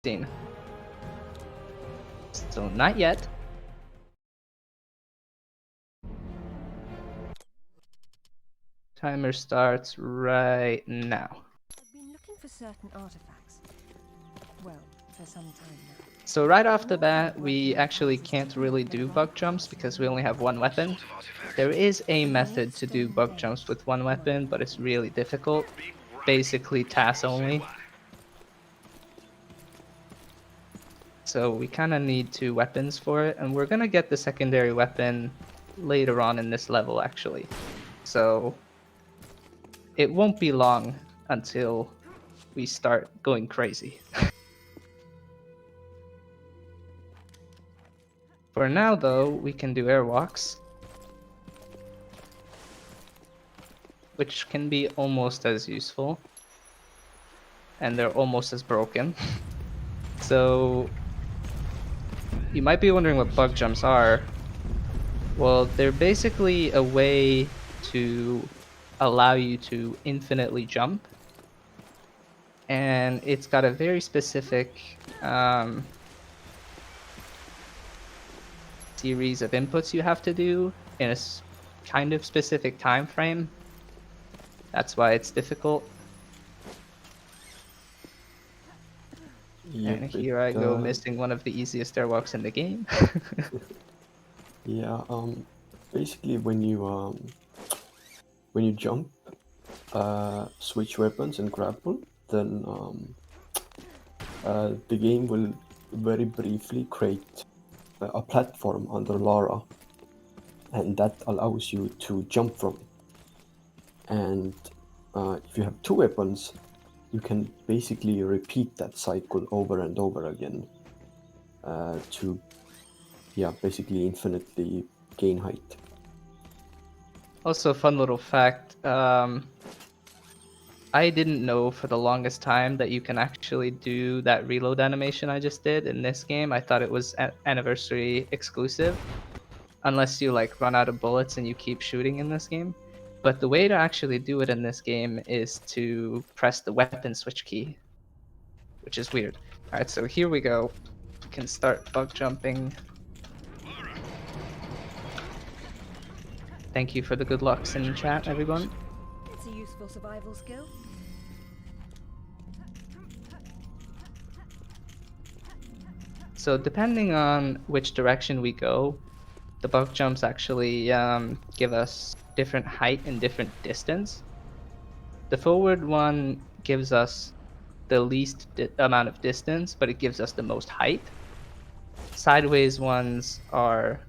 16. So not yet. Timer starts right now. I've been looking for certain artifacts. Well, for some time now. So right off the bat, we actually can't really do bug jumps because we only have one weapon. There is a method to do bug jumps with one weapon, but it's really difficult. Basically TAS only. So we kind of need two weapons for it, and we're gonna get the secondary weapon later on in this level actually. So it won't be long until we start going crazy. For now though, we can do airwalks, which can be almost as useful, and they're almost as broken. So you might be wondering what bug jumps are. Well, they're basically a way to allow you to infinitely jump, and it's got a very specific series of inputs you have to do in a kind of specific time frame. That's why it's difficult. Yep, and here I go missing one of the easiest airwalks in the game. Yeah, basically when you jump, switch weapons and grapple, then the game will very briefly create a platform under Lara, and that allows you to jump from it. And if you have two weapons, you can basically repeat that cycle over and over again to, yeah, basically infinitely gain height. Also, fun little fact, I didn't know for the longest time that you can actually do that reload animation I just did in this game. I thought it was anniversary exclusive, unless you like run out of bullets and you keep shooting in this game. But the way to actually do it in this game is to press the weapon switch key, which is weird. Alright, so here we go. We can start bug jumping. Thank you for the good lucks in chat, everyone. It's a useful survival skill. So depending on which direction we go, the bug jumps actually give us different height and different distance. The forward one gives us the least amount of distance, but it gives us the most height. Sideways ones are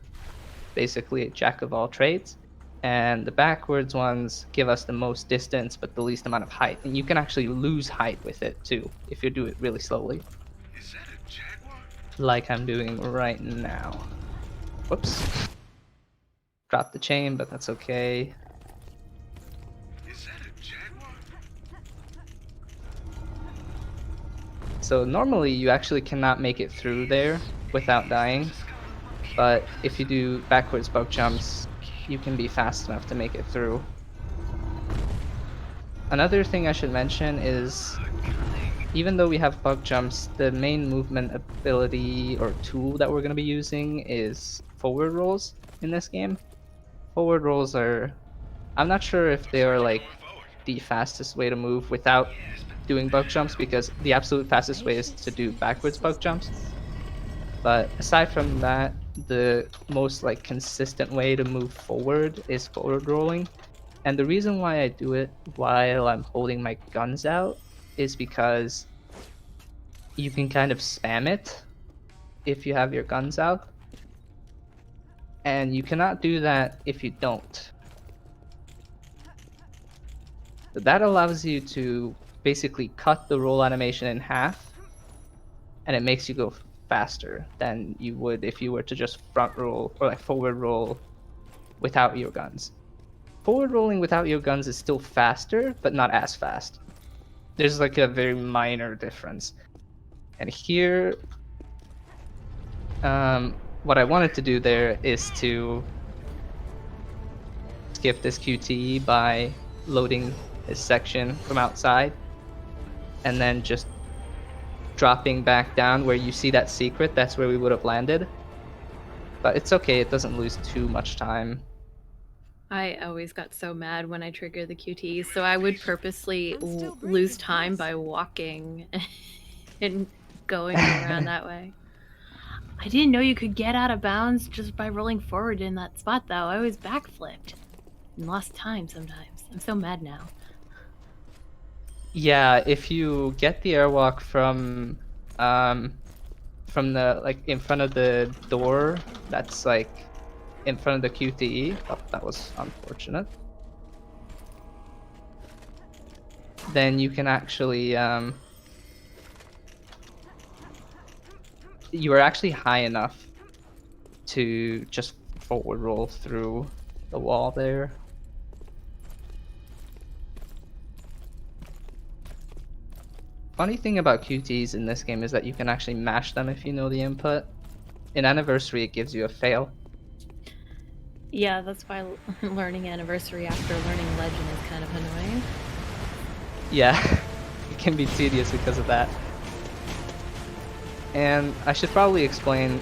basically a jack of all trades, and the backwards ones give us the most distance but the least amount of height. And you can actually lose height with it too if you do it really slowly. Is that a jaguar? Like I'm doing right now. Whoops. Dropped the chain, but that's okay. Is that a jaguar? So normally you actually cannot make it through there without dying, but if you do backwards bug jumps, you can be fast enough to make it through. Another thing I should mention is, even though we have bug jumps, the main movement ability or tool that we're going to be using is forward rolls in this game. Forward rolls are, I'm not sure if they are like the fastest way to move without doing bug jumps, because the absolute fastest way is to do backwards bug jumps. But aside from that, the most like consistent way to move forward is forward rolling. And the reason why I do it while I'm holding my guns out is because you can kind of spam it if you have your guns out, and you cannot do that if you don't. So that allows you to basically cut the roll animation in half, and it makes you go faster than you would if you were to just front roll or like forward roll without your guns. Forward rolling without your guns is still faster, but not as fast. There's like a very minor difference. And here, what I wanted to do there is to skip this QTE by loading this section from outside, and then just dropping back down where you see that secret, that's where we would have landed. But it's okay, it doesn't lose too much time. I always got so mad when I triggered the QTs, so I would purposely lose time by walking and going around that way. I didn't know you could get out of bounds just by rolling forward in that spot, though. I always backflipped and lost time sometimes. I'm so mad now. Yeah, if you get the airwalk from the, like, in front of the door, that's like in front of the QTE. Oh, that was unfortunate. Then you can actually you are actually high enough to just forward roll through the wall there. Funny thing about QTs in this game is that you can actually mash them if you know the input. In Anniversary, it gives you a fail. Yeah, that's why learning Anniversary after learning Legend is kind of annoying. Yeah, it can be tedious because of that. And I should probably explain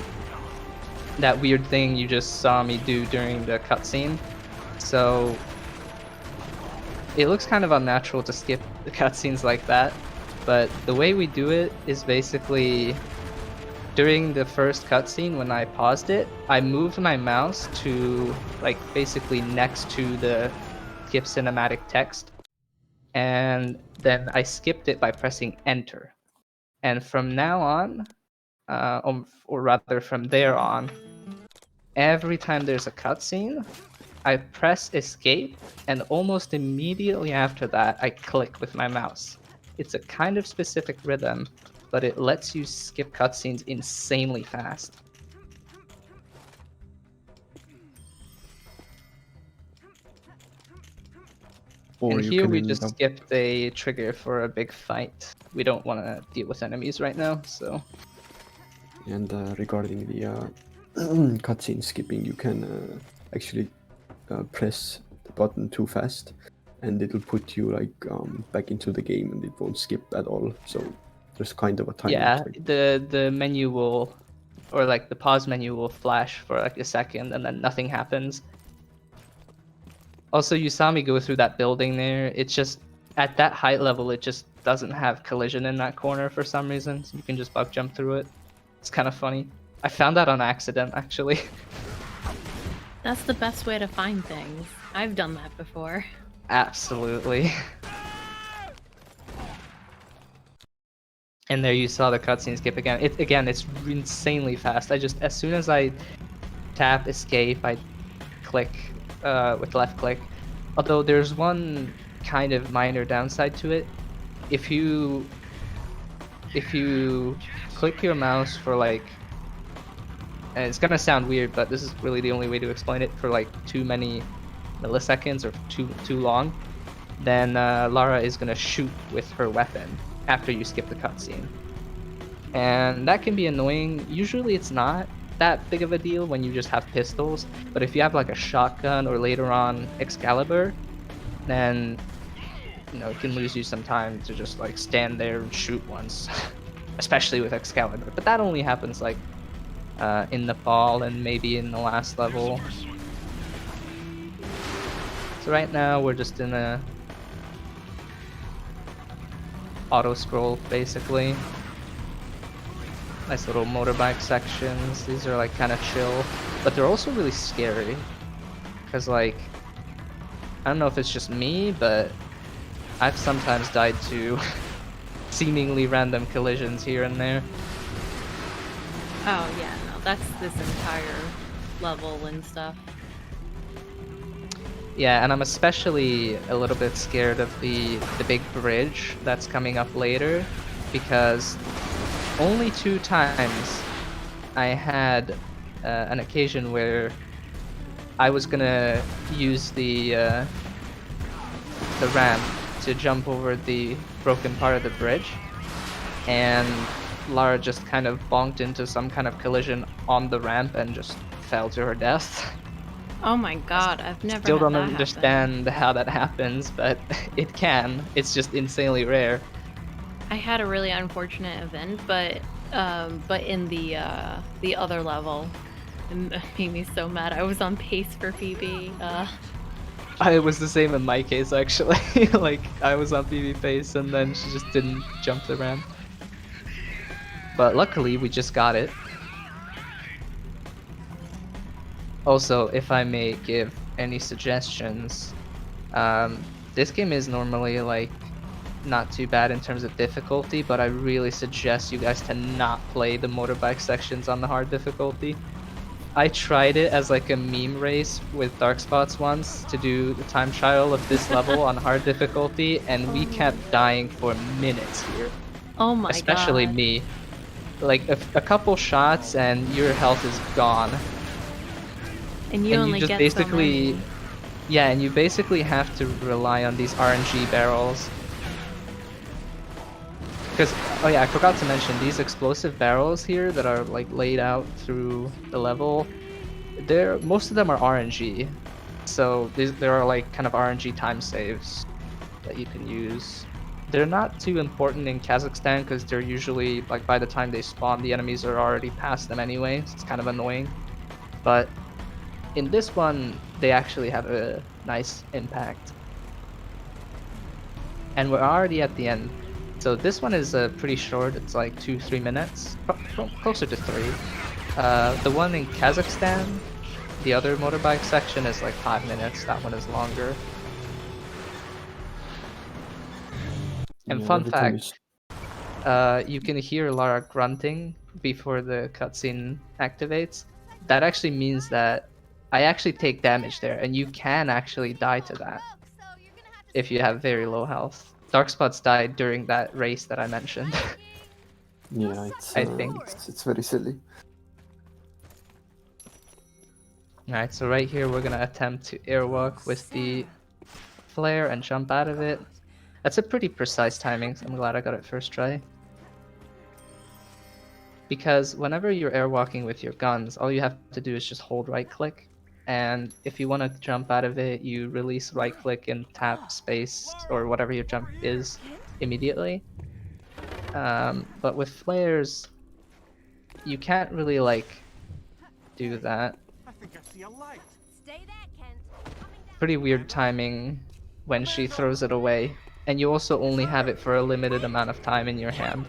that weird thing you just saw me do during the cutscene. So it looks kind of unnatural to skip the cutscenes like that, but the way we do it is basically during the first cutscene when I paused it, I moved my mouse to like basically next to the skip cinematic text, and then I skipped it by pressing enter. And from now on, or rather from there on, every time there's a cutscene, I press escape, and almost immediately after that, I click with my mouse. It's a kind of specific rhythm, but it lets you skip cutscenes insanely fast. Or And you here can we end just up- skipped a trigger for a big fight. We don't want to deal with enemies right now, so... And regarding the cutscene skipping, you can actually press the button too fast, and it'll put you like back into the game, and it won't skip at all. So there's kind of a timing. Yeah, trick. the menu will, or like the pause menu will flash for like a second, and then nothing happens. Also, you saw me go through that building there. It's just, at that height level, it just doesn't have collision in that corner for some reason, so you can just bug jump through it. It's kind of funny. I found that on accident, actually. That's the best way to find things. I've done that before. Absolutely. And there you saw the cutscene skip again. It's insanely fast. As soon as I tap escape, I click with left click. Although there's one kind of minor downside to it. If you click your mouse for like, and it's gonna sound weird, but this is really the only way to explain it, for like too many milliseconds or too long, then Lara is gonna shoot with her weapon after you skip the cutscene. And that can be annoying. Usually it's not that big of a deal when you just have pistols, but if you have like a shotgun or later on Excalibur, then you know it can lose you some time to just like stand there and shoot once. Especially with Excalibur, but that only happens like in the fall and maybe in the last level. So right now we're just in a auto scroll basically. Nice little motorbike sections. These are like kind of chill, but they're also really scary because like I don't know if it's just me, but I've sometimes died to seemingly random collisions here and there. Oh yeah, no, that's this entire level and stuff. Yeah, and I'm especially a little bit scared of the big bridge that's coming up later, because only 2 times I had an occasion where I was gonna use the ramp to jump over the broken part of the bridge, and Lara just kind of bonked into some kind of collision on the ramp and just fell to her death. Oh my god, I've never Still had don't that happen. understand how that happens, but it can. It's just insanely rare. I had a really unfortunate event, but in the other level, it made me so mad. I was on pace for Phoebe. It was the same in my case actually. Like I was on PB face and then she just didn't jump the ramp. But luckily we just got it. Also, if I may give any suggestions, this game is normally like not too bad in terms of difficulty, but I really suggest you guys to not play the motorbike sections on the hard difficulty. I tried it as like a meme race with Dark Spots once to do the time trial of this level on hard difficulty, and we kept dying for minutes here. Oh my Especially god. me. Like a couple shots and your health is gone. And you only just get basically, so many. yeah, and you basically have to rely on these RNG barrels. Because, oh yeah, I forgot to mention, these explosive barrels here that are like laid out through the level, most of them are RNG. So there are like kind of RNG time saves that you can use. They're not too important in Kazakhstan because they're usually, like by the time they spawn, the enemies are already past them anyway, so it's kind of annoying. But in this one, they actually have a nice impact. And we're already at the end. So this one is pretty short, it's like 2-3 minutes, closer to 3. The one in Kazakhstan, the other motorbike section is like 5 minutes, that one is longer. And Yeah, fun everything fact, you can hear Lara grunting before the cutscene activates. That actually means that I actually take damage there, and you can actually die to that if you have very low health. Dark Spots died during that race that I mentioned. Yeah, I think. it's very silly. Alright, so right here we're gonna attempt to airwalk with the flare and jump out of it. That's a pretty precise timing, so I'm glad I got it first try. Because whenever you're airwalking with your guns, all you have to do is just hold right click. And if you want to jump out of it, you release right click and tap space or whatever your jump is immediately. But with flares, you can't really like do that. I think I see a light. Stay there, Kent. Pretty weird timing when she throws it away. And you also only have it for a limited amount of time in your hand.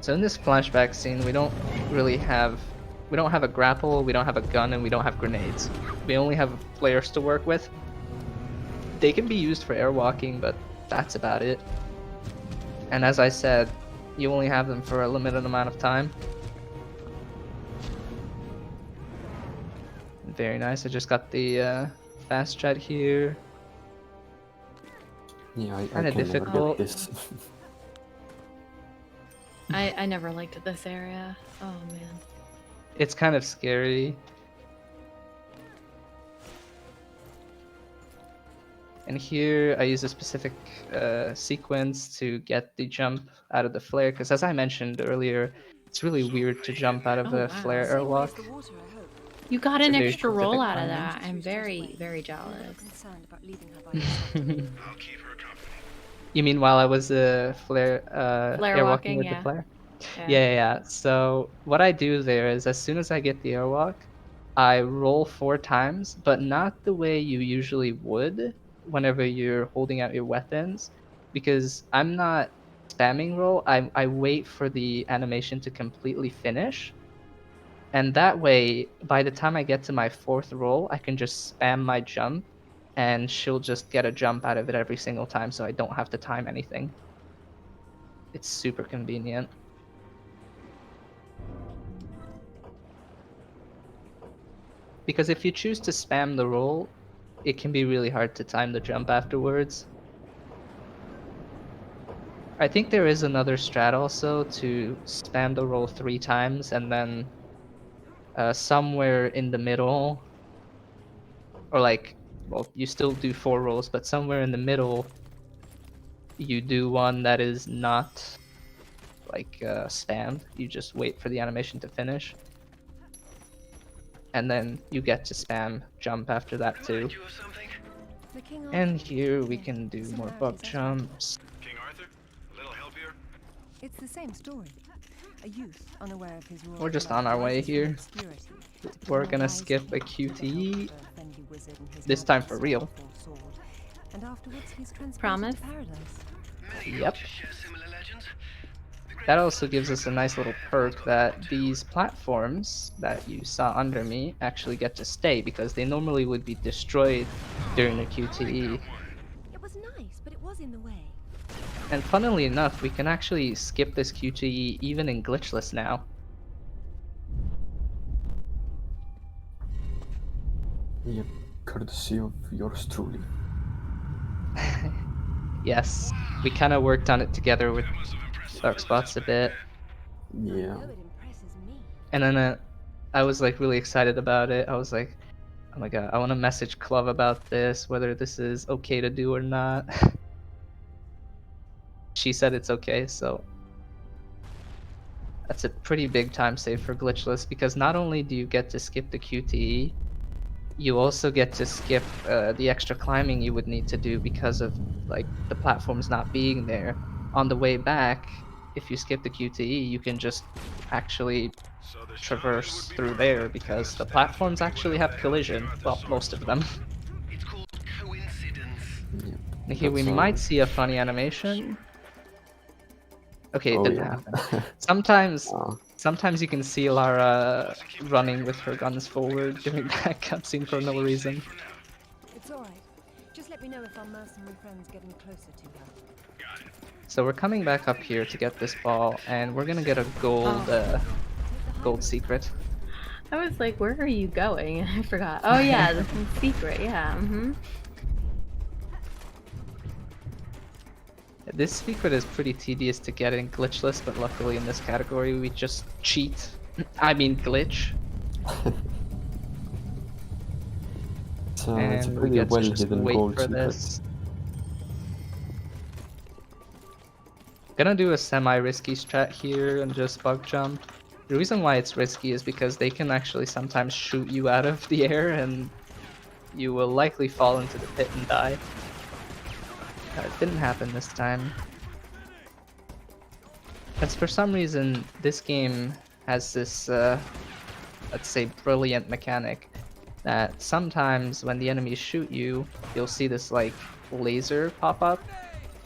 So in this flashback scene, we don't have a grapple, we don't have a gun, and we don't have grenades. We only have flares to work with. They can be used for airwalking, but that's about it. And as I said, you only have them for a limited amount of time. Very nice, I just got the fast jet here. Yeah, I Kinda can never difficult. get this. I never liked this area. Oh man. It's kind of scary. And here I use a specific sequence to get the jump out of the flare, because as I mentioned earlier, it's really weird to jump out of Oh, a wow. flare Same way as airwalk. the water, I hope. You got It's a an very extra roll specific out of timing. that. I'm very, very I'm a little jealous. concerned about leaving her by yourself. I'll keep her company. You mean while I was Flare airwalking walking, with yeah. the flare? Yeah. Yeah. So what I do there is as soon as I get the airwalk, I roll 4 times, but not the way you usually would whenever you're holding out your weapons, because I'm not spamming roll. I wait for the animation to completely finish. And that way, by the time I get to my 4th roll, I can just spam my jump and she'll just get a jump out of it every single time so I don't have to time anything. It's super convenient. Because if you choose to spam the roll, it can be really hard to time the jump afterwards. I think there is another strat also to spam the roll 3 times and then somewhere in the middle, or like, well, you still do 4 rolls, but somewhere in the middle, you do one that is not like spammed. You just wait for the animation to finish. and then you get to spam jump after that too. The King And Arthur. here we Yeah, can do more similarities bug as well. jumps. King Arthur? A little help here? It's the same story. A youth unaware of his royal We're just blood on our way rises from here. obscurity to We're become a gonna wise skip a king with the help QTE, of a friendly wizard and his this time for majesty's real. powerful sword. And afterwards he's transported Promise? to paradise. Yep. That also gives us a nice little perk that these platforms that you saw under me actually get to stay, because they normally would be destroyed during the QTE. It was nice, but it was in the way. And funnily enough, we can actually skip this QTE even in glitchless now. Yep, courtesy of yours truly. Yes, we kind of worked on it together with Dark Spots a bit. Yeah. No, it impresses me. And then I was like really excited about it. I was like, oh my god, I want to message Clove about this, whether this is okay to do or not. She said it's okay, so that's a pretty big time save for glitchless, because not only do you get to skip the QTE, you also get to skip the extra climbing you would need to do because of like the platforms not being there. On the way back, if you skip the QTE, you can just actually traverse through there because the platforms actually have collision. Well, most of them. Yep. And here we That's, might see a funny animation. Okay, it Oh didn't yeah. happen. Sometimes, Ah. sometimes you can see Lara running with her guns forward during that cutscene for no reason. It's alright. Just let me know if our mercenary friend's getting closer to her. So we're coming back up here to get this ball, and we're gonna get a gold, gold secret. I was like, where are you going? I forgot. Oh yeah, the secret. Yeah. This secret is pretty tedious to get in glitchless, but luckily in this category we just cheat. I mean glitch. It's a And we pretty get to well just hidden wait gold for secret. this. Gonna do a semi-risky strat here and just bug jump. The reason why it's risky is because they can actually sometimes shoot you out of the air and you will likely fall into the pit and die. It didn't happen this time. Because for some reason, this game has this, let's say, brilliant mechanic that sometimes when the enemies shoot you, you'll see this, like, laser pop up,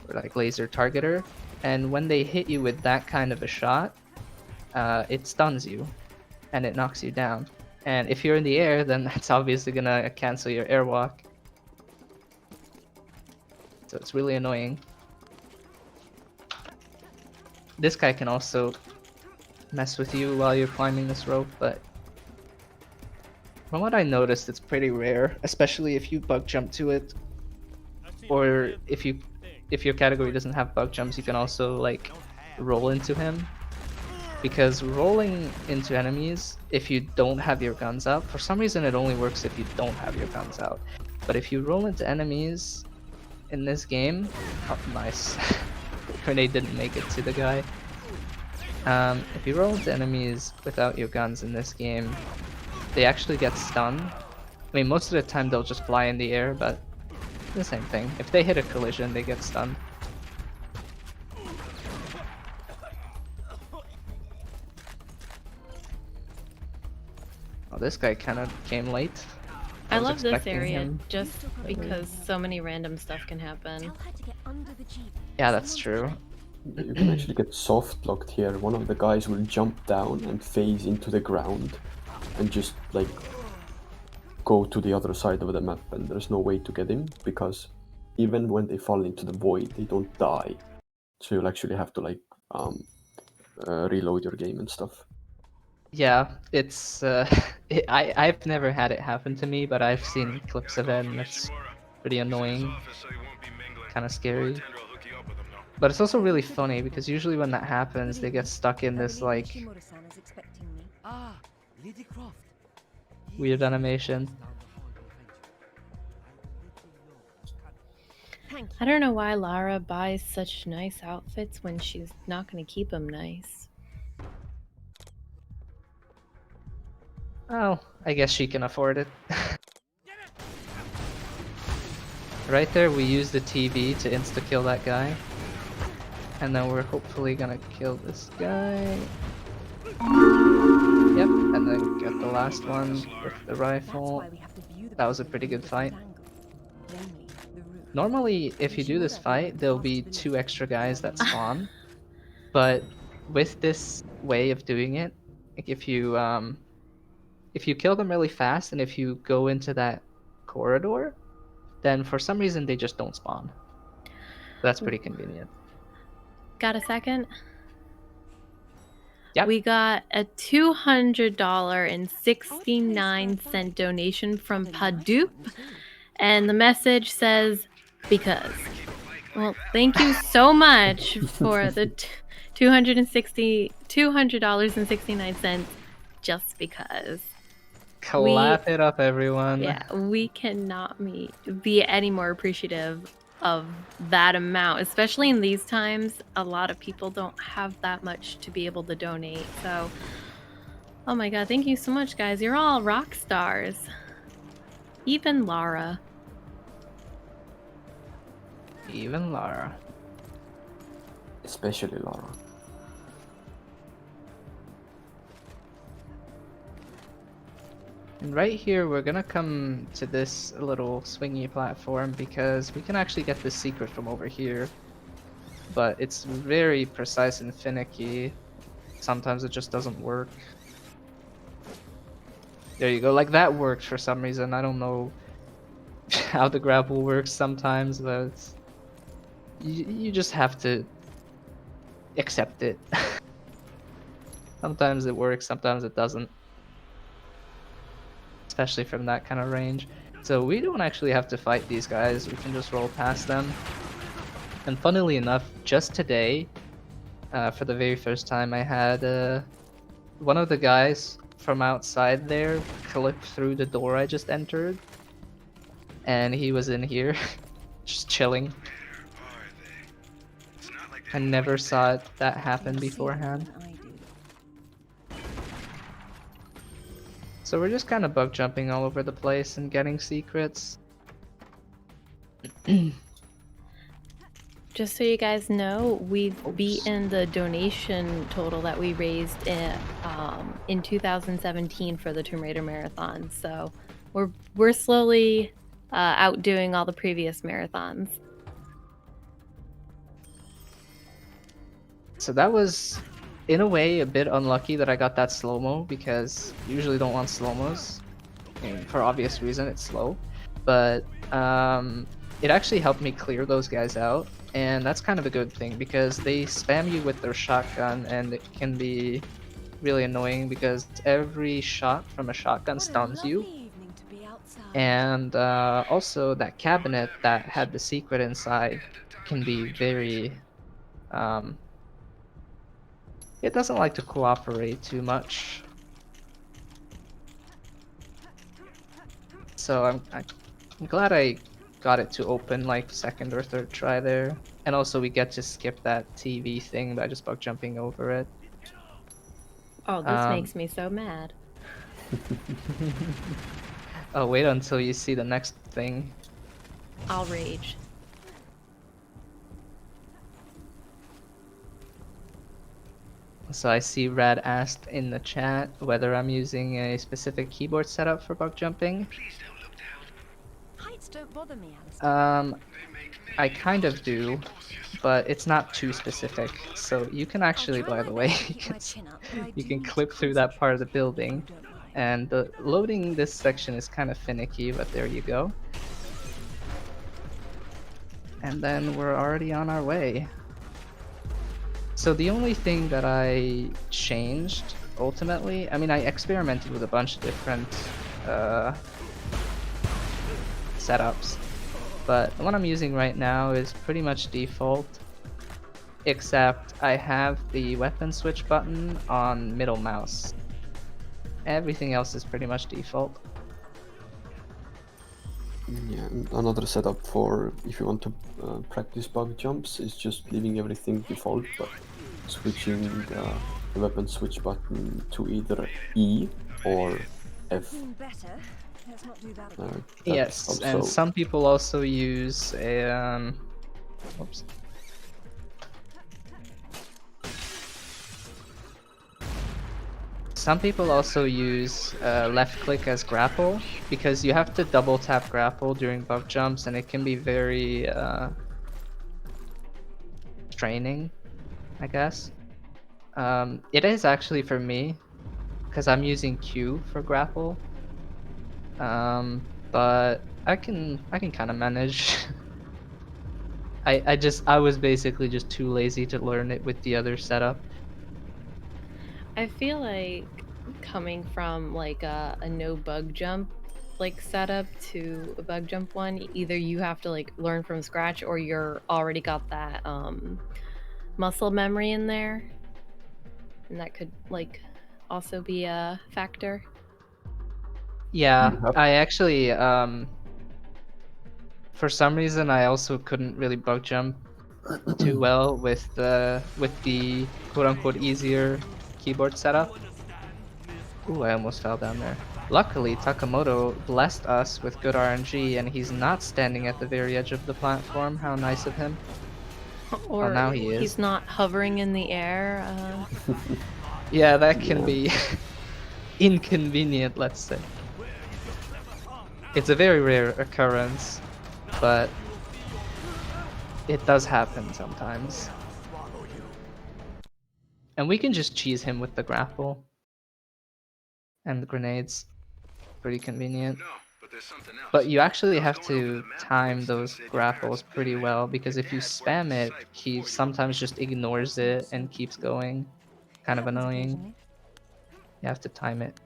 or like laser targeter, and when they hit you with that kind of a shot, it stuns you, and it knocks you down. And if you're in the air, then that's obviously gonna cancel your airwalk. So it's really annoying. This guy can also mess with you while you're climbing this rope, but from what I noticed, it's pretty rare, especially if you bug jump to it, or if your category doesn't have bug jumps, you can also like roll into him. Because rolling into enemies, if you don't have your guns out, for some reason it only works if you don't have your guns out. But if you roll into enemies in this game, oh nice, grenade didn't make it to the guy. If you roll into enemies without your guns in this game, they actually get stunned. I mean, most of the time they'll just fly in the air, but the same thing. If they hit a collision, they get stunned. Oh, this guy kind of came late. I was love this expecting area him. just because so many random stuff can happen. Tell her to get under the jeep. Yeah, that's Someone's true. You can actually get soft locked here. One of the guys will jump down and phase into the ground and just like go to the other side of the map, and there's no way to get him because even when they fall into the void, they don't die. So you'll actually have to like reload your game and stuff. Yeah, it's I've never had it happen to me, but I've seen clips of it, and it's pretty annoying, kind of scary. But it's also really funny because usually when that happens, they get stuck in this like Shimura-san is expecting me. Ah, Lady Croft. weird animation. Thank you. I don't know why Lara buys such nice outfits when she's not going to keep them nice. Oh, I guess she can afford it. Right there, we use the TV to insta-kill that guy. And then we're hopefully gonna kill this guy. Yep, and then get the last one with the That's rifle. why we have to view the That was a problem pretty from good different fight. angles. Namely, the roof. Normally, if you Wish you do would this have fight, looked there'll past be the 2 list. extra guys that spawn. But with this way of doing it, like if you kill them really fast and if you go into that corridor, then for some reason they just don't spawn. That's pretty convenient. Got a second? Yep. We got a $200.69 donation from Padoop, and the message says, because. Well, thank you so much for the $200.69 just because. Clap it up, everyone. Yeah, we cannot be any more appreciative of that amount, especially in these times. A lot of people don't have that much to be able to donate. So, oh my god, thank you so much, guys. You're all rock stars. Even Lara. Even Lara. Especially Lara. And right here, we're gonna come to this little swingy platform because we can actually get the secret from over here. But it's very precise and finicky. Sometimes it just doesn't work. There you go, like that worked for some reason. I don't know how the grapple works sometimes, but it's... you just have to accept it. Sometimes it works, sometimes it doesn't. Especially from that kind of range. So we don't actually have to fight these guys, we can just roll past them. And funnily enough, just today, for the very first time, I had one of the guys from outside there clip through the door I just entered. And he was in here, just chilling. I never saw that happen You'll see beforehand. better than I do. So we're just kind of bug jumping all over the place and getting secrets. Just so you guys know, we've beaten the donation total that we raised in 2017 for the Tomb Raider Marathon. So we're slowly outdoing all the previous marathons. So that was, in a way, a bit unlucky that I got that slow-mo, because you usually don't want slow-mos. For obvious reason, it's slow. But it actually helped me clear those guys out, and that's kind of a good thing, because they spam you with their shotgun, and it can be really annoying, because every shot from a shotgun stuns you. And also, that cabinet that had the secret inside can be very... it doesn't like to cooperate too much. So I'm glad I got it to open like second or third try there. And also we get to skip that TV thing by just bug jumping over it. Oh, this makes me so mad. Oh, wait until you see the next thing. I'll rage. So I see Rad asked in the chat whether I'm using a specific keyboard setup for bug jumping. Heights don't bother me, Alistair. I kind of do, but it's not too specific. So you can actually, by the way, you can clip through that part of the building. And the loading this section is kind of finicky, but there you go. And then we're already on our way. So the only thing that I changed, ultimately, I mean, I experimented with a bunch of different setups, but the one I'm using right now is pretty much default, except I have the weapon switch button on middle mouse. Everything else is pretty much default. Yeah, and another setup for if you want to practice bug jumps is just leaving everything default, but switching the weapon switch button to either E or F. Better. Let's not do that Uh, again. that Yes, also, and some people also use a oops. Some people also use left click as grapple because you have to double tap grapple during bug jumps, and it can be very straining, I guess. It is actually for me because I'm using Q for grapple. But I can kind of manage. I was basically just too lazy to learn it with the other setup. I feel like coming from like a no bug jump like setup to a bug jump one, either you have to like learn from scratch or you're already got that muscle memory in there, and that could like also be a factor. Yeah, Yep. I actually for some reason I also couldn't really bug jump too well with the quote unquote easier keyboard setup. Ooh, I almost fell down there. Luckily, Takamoto blessed us with good RNG, and he's not standing at the very edge of the platform. How nice of him. Or now he is. he's not hovering in the air. Yeah, that can Yeah. be inconvenient, let's say. It's a very rare occurrence, but it does happen sometimes. And we can just cheese him with the grapple and the grenades. Pretty convenient. No, but there's something else. But you actually I was have going over to the map time once, those said your parents grapples had been pretty there. well, because Your if you dad worked spam the it, site he before you sometimes just ignores it and keeps going. Kind It of happens annoying. occasionally. You have to time it.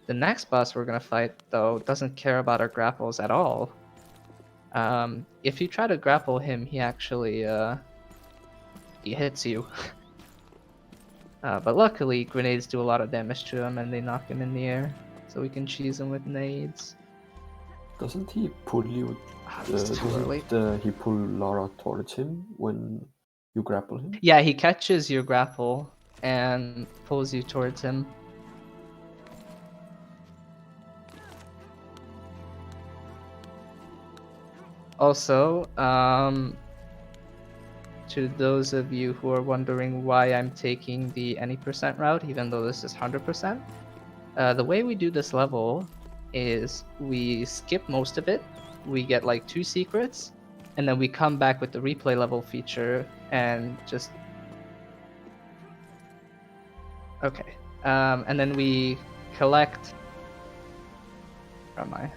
The next boss we're gonna fight, though, doesn't care about our grapples at all. If you try to grapple him, he actually he hits you. But luckily, grenades do a lot of damage to him, and they knock him in the air, so we can cheese him with nades. Doesn't he pull you? It's too early. Doesn't he pull Lara towards him when you grapple him? Yeah, he catches your grapple and pulls you towards him. Also, to those of you who are wondering why I'm taking the any percent route, even though this is 100%, the way we do this level is we skip most of it, we get like 2 secrets, and then we come back with the replay level feature and just... Okay. And then we collect... Where am I?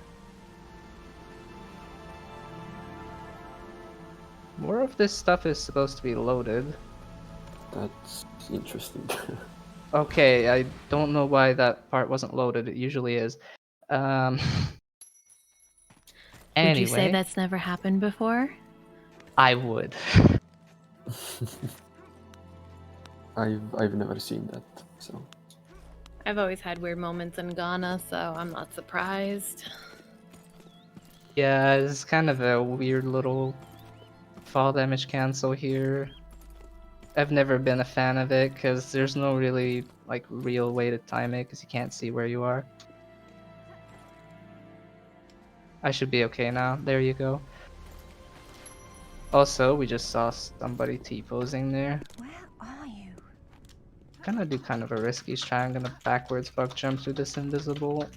More of this stuff is supposed to be loaded. That's interesting. Okay, I don't know why that part wasn't loaded. It usually is. Would you say Anyway, that's never happened before? I would. I've never seen that, so I've always had weird moments in Ghana, so I'm not surprised. Yeah, it's kind of a weird little fall damage cancel here. I've never been a fan of it because there's no really like real way to time it because you can't see where you are. I should be okay now. There you go. Also, we just saw somebody T-posing there. Where are you? Gonna do kind of a risky try. I'm gonna backwards bug jump through this invisible.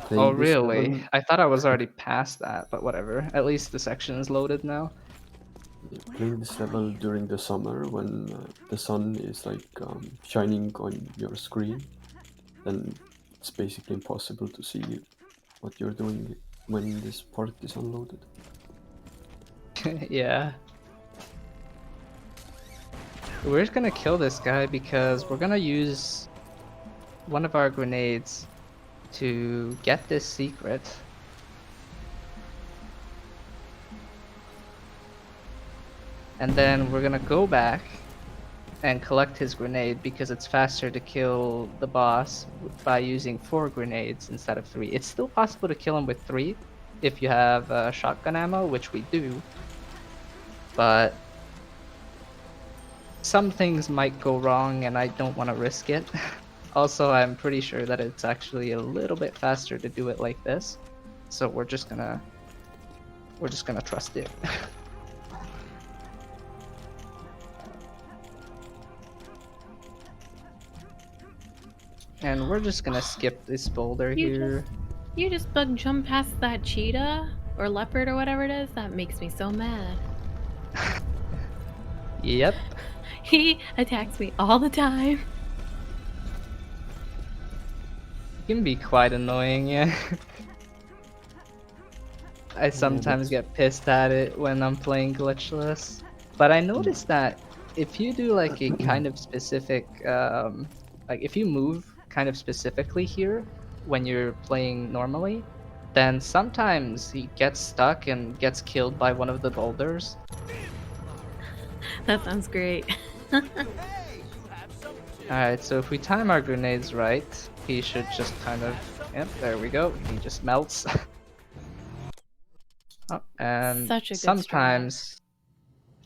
Oh playing this really? level, I thought I was already past that, but whatever. At least the section is loaded now. playing this level during the summer when the sun is like shining on your screen, then it's basically impossible to see what you're doing when this part is unloaded. Yeah. We're just gonna kill this guy because we're gonna use one of our grenades to get this secret. And then we're gonna go back and collect his grenade because it's faster to kill the boss by using 4 grenades instead of 3. It's still possible to kill him with 3 if you have shotgun ammo, which we do. But some things might go wrong and I don't want to risk it. Also, I'm pretty sure that it's actually a little bit faster to do it like this. So we're just gonna trust it. And we're just gonna skip this boulder here. You just bug jump past that cheetah or leopard or whatever it is. That makes me so mad. Yep. He attacks me all the time. It can be quite annoying, yeah. I sometimes get pissed at it when I'm playing glitchless. But I noticed that if you do like a kind of specific, like if you move kind of specifically here when you're playing normally, then sometimes he gets stuck and gets killed by one of the boulders. That sounds great. Alright, so if we time our grenades right, he should just kind of... Yep, there we go. He just melts. Oh, and Such a good sometimes...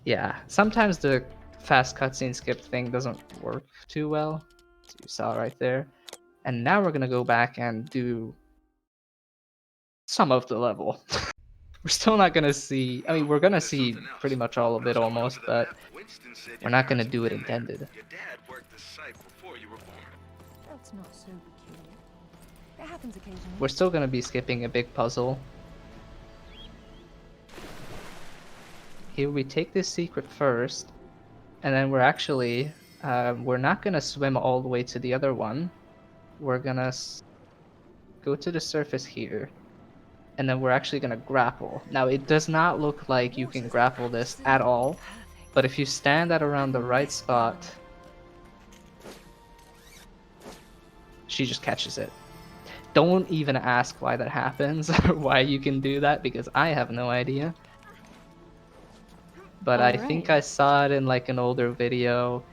Yeah, sometimes the fast cutscene skip thing doesn't work too well. As you saw right there. And now we're gonna go back and do some of the level. We're still not gonna see... I mean, we're gonna see pretty much all of it almost, but we're not gonna do it intended. Your dad worked this site before you were born. That's not so peculiar. It happens occasionally. We're still gonna be skipping a big puzzle. Here we take this secret first, and then we're actually, we're not gonna swim all the way to the other one. We're gonna go to the surface here, and then we're actually gonna grapple. Now it does not look like you can grapple this at all, but if you stand at around the right spot, she just catches it. Don't even ask why that happens or why you can do that, because I have no idea. But I think I saw it in like an older video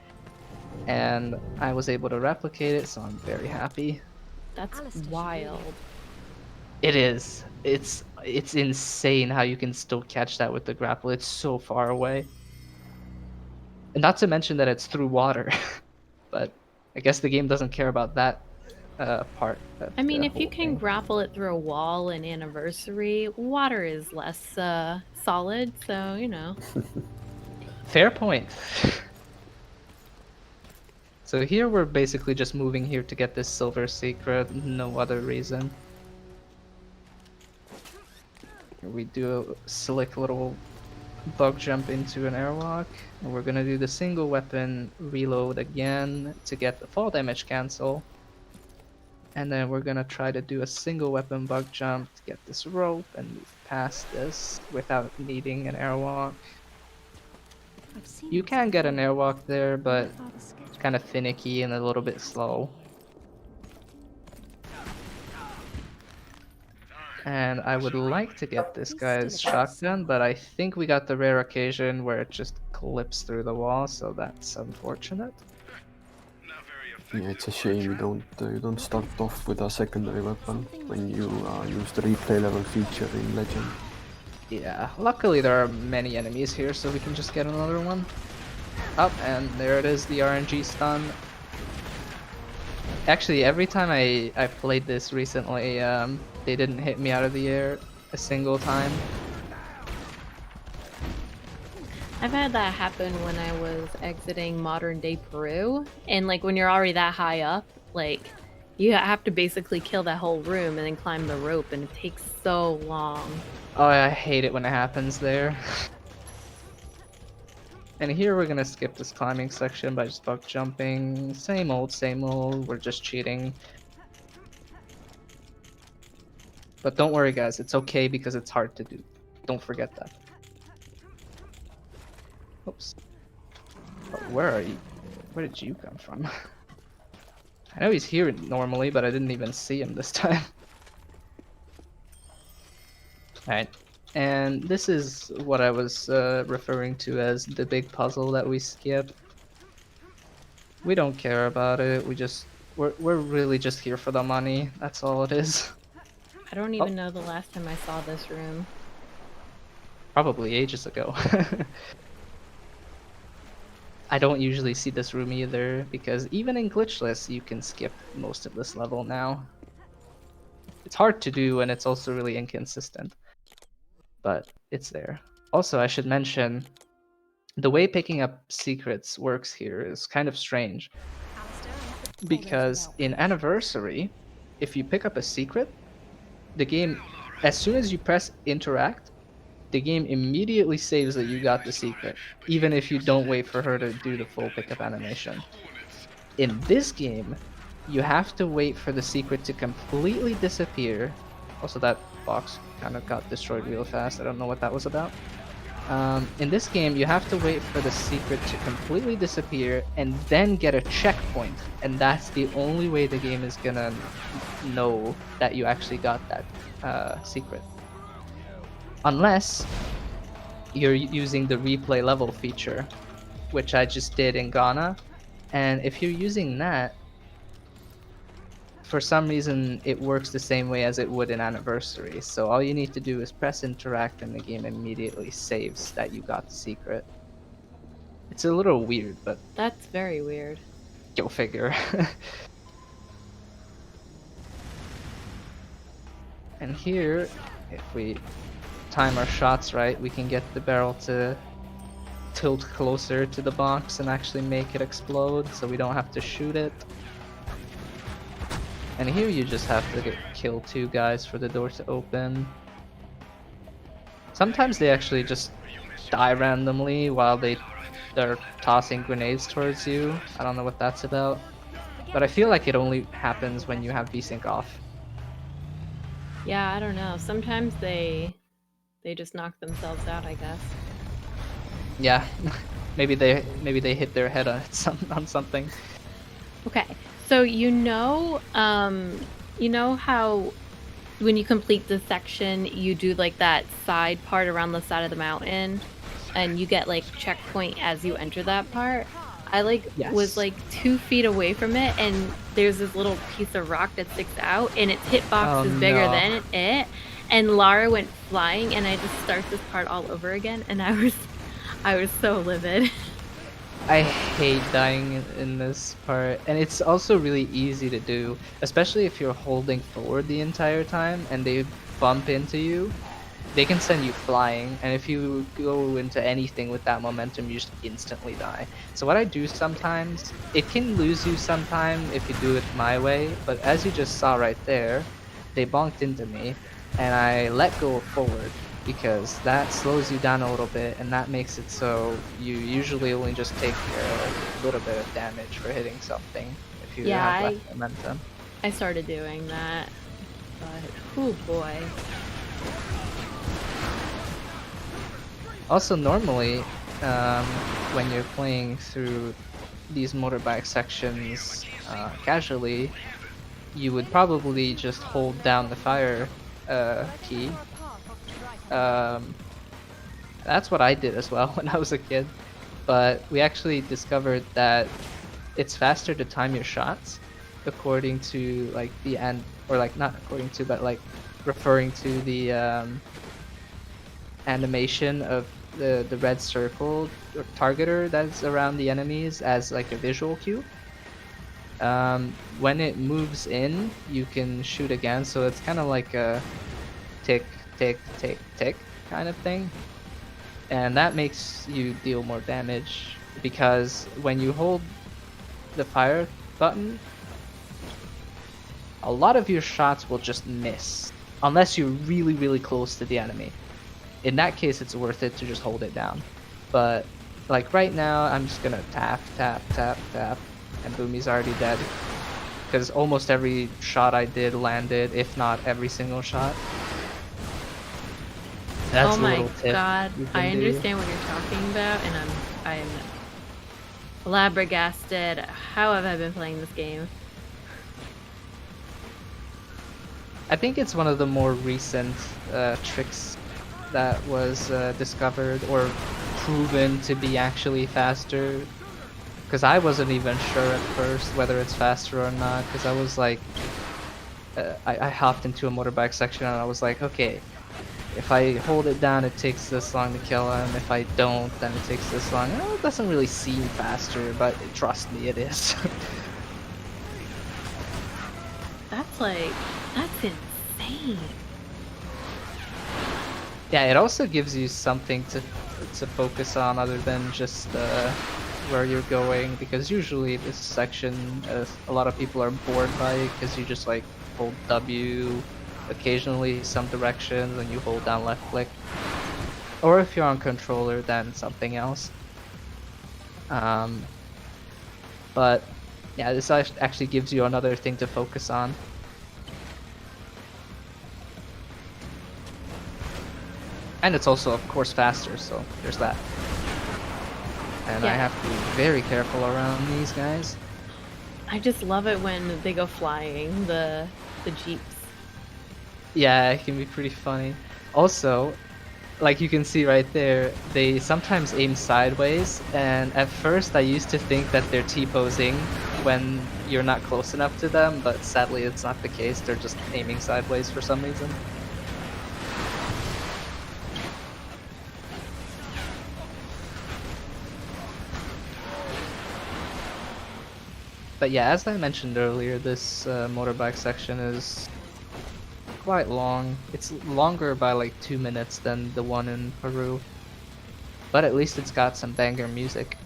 and I was able to replicate it, so I'm very happy. That's wild. It is. It's insane how you can still catch that with the grapple. It's so far away. And not to mention that it's through water. But I guess the game doesn't care about that part. I mean, if you can grapple it through a wall in Anniversary, water is less solid, so, you know. Fair point. So here we're basically just moving here to get this silver secret, no other reason. We do a slick little bug jump into an airlock, and we're gonna do the single weapon reload again to get the fall damage cancel. And then we're gonna try to do a single weapon bug jump to get this rope and move past this without needing an airwalk. You can get an airwalk there, but it's kind of finicky and a little bit slow. And I would like to get this guy's shotgun, but I think we got the rare occasion where it just clips through the wall, so that's unfortunate. Yeah, it's a shame you don't start off with a secondary weapon when you use the replay level feature in Legend. Yeah, luckily there are many enemies here, so we can just get another one. Up, and there it is, the RNG stun. Actually, every time I played this recently, they didn't hit me out of the air a single time. I've had that happen when I was exiting modern day Peru, and like when you're already that high up, like you have to basically kill that whole room and then climb the rope, and it takes so long. Oh, I hate it when it happens there. And here we're gonna skip this climbing section by just bug jumping. Same old, we're just cheating. But don't worry guys, it's okay because it's hard to do. Don't forget that. Oops. But where are you? Where did you come from? I know he's here normally, but I didn't even see him this time. Alright, and this is what I was referring to as the big puzzle that we skip. We don't care about it, we're really just here for the money, that's all it is. I don't even know the last time I saw this room. Probably ages ago. I don't usually see this room either, because even in glitchless, you can skip most of this level now. It's hard to do, and it's also really inconsistent, but it's there. Also, I should mention, the way picking up secrets works here is kind of strange, because in Anniversary, if you pick up a secret, the game, as soon as you press interact, the game immediately saves that you got the secret, even if you don't wait for her to do the full pickup animation. In this game, you have to wait for the secret to completely disappear. Also, that box kind of got destroyed real fast. I don't know what that was about. In this game, you have to wait for the secret to completely disappear and then get a checkpoint. And that's the only way the game is gonna know that you actually got that secret. Unless you're using the replay level feature, which I just did in Ghana. And if you're using that, for some reason it works the same way as it would in Anniversary. So all you need to do is press interact and the game immediately saves that you got the secret. It's a little weird, but That's very weird. go figure. And here, if we time our shots right, we can get the barrel to tilt closer to the box and actually make it explode, so we don't have to shoot it. And here you just have to kill 2 guys for the door to open. Sometimes they actually just die randomly while they're tossing grenades towards you. I don't know what that's about, but I feel like it only happens when you have VSync off. Yeah, I don't know. Sometimes they just knock themselves out, I guess. Yeah, maybe they hit their head on something. Okay, so you know how when you complete the section, you do like that side part around the side of the mountain, and you get like checkpoint as you enter that part. I was like 2 feet away from it, and there's this little piece of rock that sticks out, and its hitbox is bigger than it. And Lara went flying, and I just start this part all over again, and I was so livid. I hate dying in this part, and it's also really easy to do, especially if you're holding forward the entire time and they bump into you. They can send you flying, and if you go into anything with that momentum, you just instantly die. So what I do sometimes, it can lose you sometime if you do it my way, but as you just saw right there, they bonked into me, and I let go forward, because that slows you down a little bit, and that makes it so you usually only just take a little bit of damage for hitting something if you have left momentum. I started doing that, but oh boy. Also, normally, when you're playing through these motorbike sections casually, you would probably just hold down the fire key. That's what I did as well when I was a kid, but we actually discovered that it's faster to time your shots according to like the end, or like not according to, but like referring to the animation of the red circle or targeter that's around the enemies as like a visual cue. When it moves in, you can shoot again, so it's kind of like a tick, tick, tick, tick kind of thing. And that makes you deal more damage, because when you hold the fire button, a lot of your shots will just miss, unless you're really, really close to the enemy. In that case, it's worth it to just hold it down. But like right now, I'm just gonna tap, tap, tap, tap, and boom, he's already dead. Because almost every shot I did landed, if not every single shot. That's oh a my little tip god, I do. understand what you're talking about, and I'm flabbergasted. How have I been playing this game? I think it's one of the more recent tricks that was discovered or proven to be actually faster. Because I wasn't even sure at first whether it's faster or not, because I was like, I hopped into a motorbike section and I was like, okay, if I hold it down, it takes this long to kill him. If I don't, then it takes this long. Well, it doesn't really seem faster, but trust me, it is. That's insane. Yeah, it also gives you something to focus on other than just where you're going, because usually this section, a lot of people are bored by it because you just like hold W, occasionally some directions, and you hold down left click. Or if you're on controller, then something else. But yeah, this actually gives you another thing to focus on. And it's also, of course, faster, so there's that. And I have to be very careful around these guys. I just love it when they go flying, the jeeps. Yeah, it can be pretty funny. Also, like you can see right there, they sometimes aim sideways, and at first I used to think that they're T-posing when you're not close enough to them, but sadly it's not the case. They're just aiming sideways for some reason. But yeah, as I mentioned earlier, this motorbike section is quite long. It's longer by like 2 minutes than the one in Peru. But at least it's got some banger music.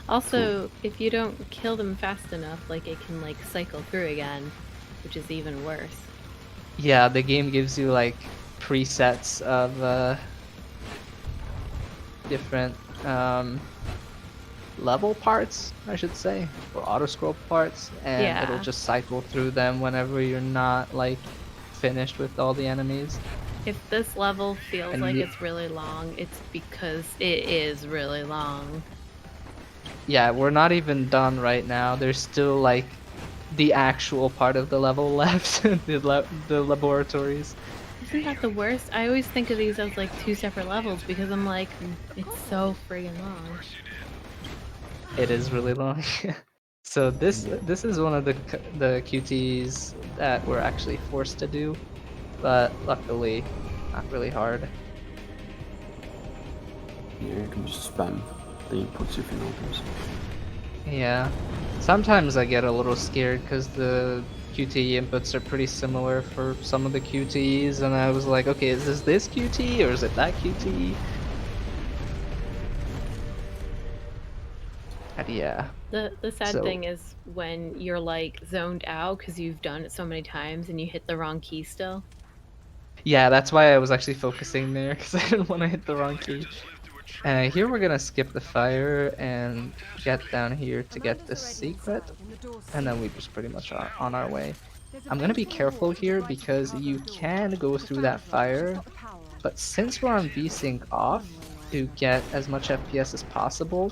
Also, if you don't kill them fast enough, like it can like cycle through again, which is even worse. Yeah, the game gives you like presets of different level parts, I should say, or auto scroll parts, and it'll just cycle through them whenever you're not like finished with all the enemies. If this level feels like it's really long, it's because it is really long. Yeah, we're not even done right now. There's still like the actual part of the level left, the laboratories. Isn't that the worst? I always think of these as like 2 separate levels because I'm like, it's so friggin' long. It is really long. So this is one of the QTs that we're actually forced to do, but luckily not really hard. Yeah, you can just spam the inputs if you know those. Yeah, sometimes I get a little scared because the QTE inputs are pretty similar for some of the QTEs, and I was like, okay, is this QTE or is it that QTE? Yeah. The sad thing is when you're like zoned out because you've done it so many times and you hit the wrong key still. Yeah, that's why I was actually focusing there, because I didn't want to hit the wrong key. Here we're gonna skip the fire and get down here to get the secret, and then we just pretty much are on our way. I'm gonna be careful here because you can go through that fire, but since we're on VSync off to get as much FPS as possible,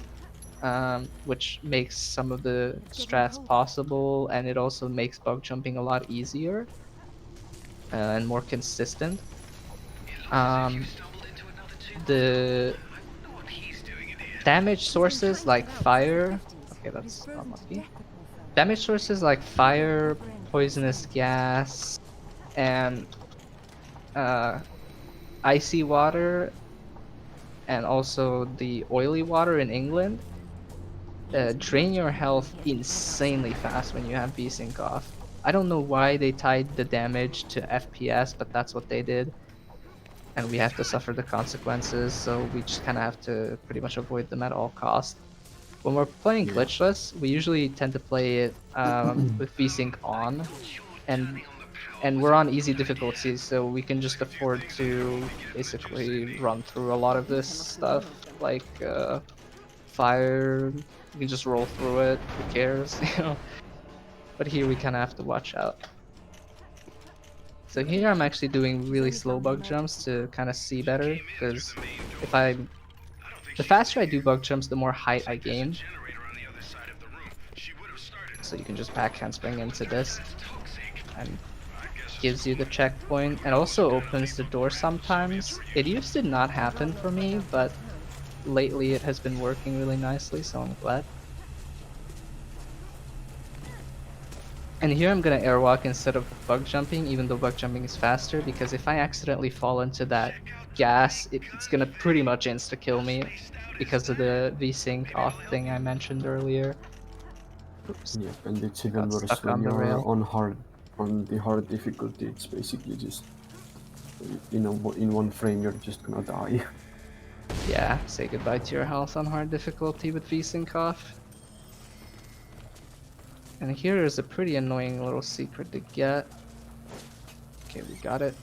which makes some of the strats possible, and it also makes bug jumping a lot easier and more consistent. The damage sources like fire, okay, that's unlucky. Damage sources like fire, poisonous gas, and icy water, and also the oily water in England drain your health insanely fast when you have VSync off. I don't know why they tied the damage to FPS, but that's what they did. And we have to suffer the consequences, so we just kind of have to pretty much avoid them at all costs. When we're playing glitchless, we usually tend to play it with VSync on, and we're on easy difficulties, so we can just afford to basically run through a lot of this stuff, like fire. We can just roll through it, who cares, you know? But here we kind of have to watch out. So here I'm actually doing really slow bug jumps to kind of see better, because the faster I do bug jumps, the more height I gain. So you can just back handspring into this, and gives you the checkpoint, and also opens the door sometimes. It used to not happen for me, but lately it has been working really nicely, so I'm glad. And here I'm gonna airwalk instead of bug jumping, even though bug jumping is faster, because if I accidentally fall into that gas, it's gonna pretty much insta-kill me because of the VSync off thing I mentioned earlier. Oops, Yep, and it's I even got worse stuck when on the you're rail. on the hard difficulty. It's basically just in one frame you're just gonna die. Yeah, say goodbye to your health on hard difficulty with VSync off. And here is a pretty annoying little secret to get. Okay, we got it.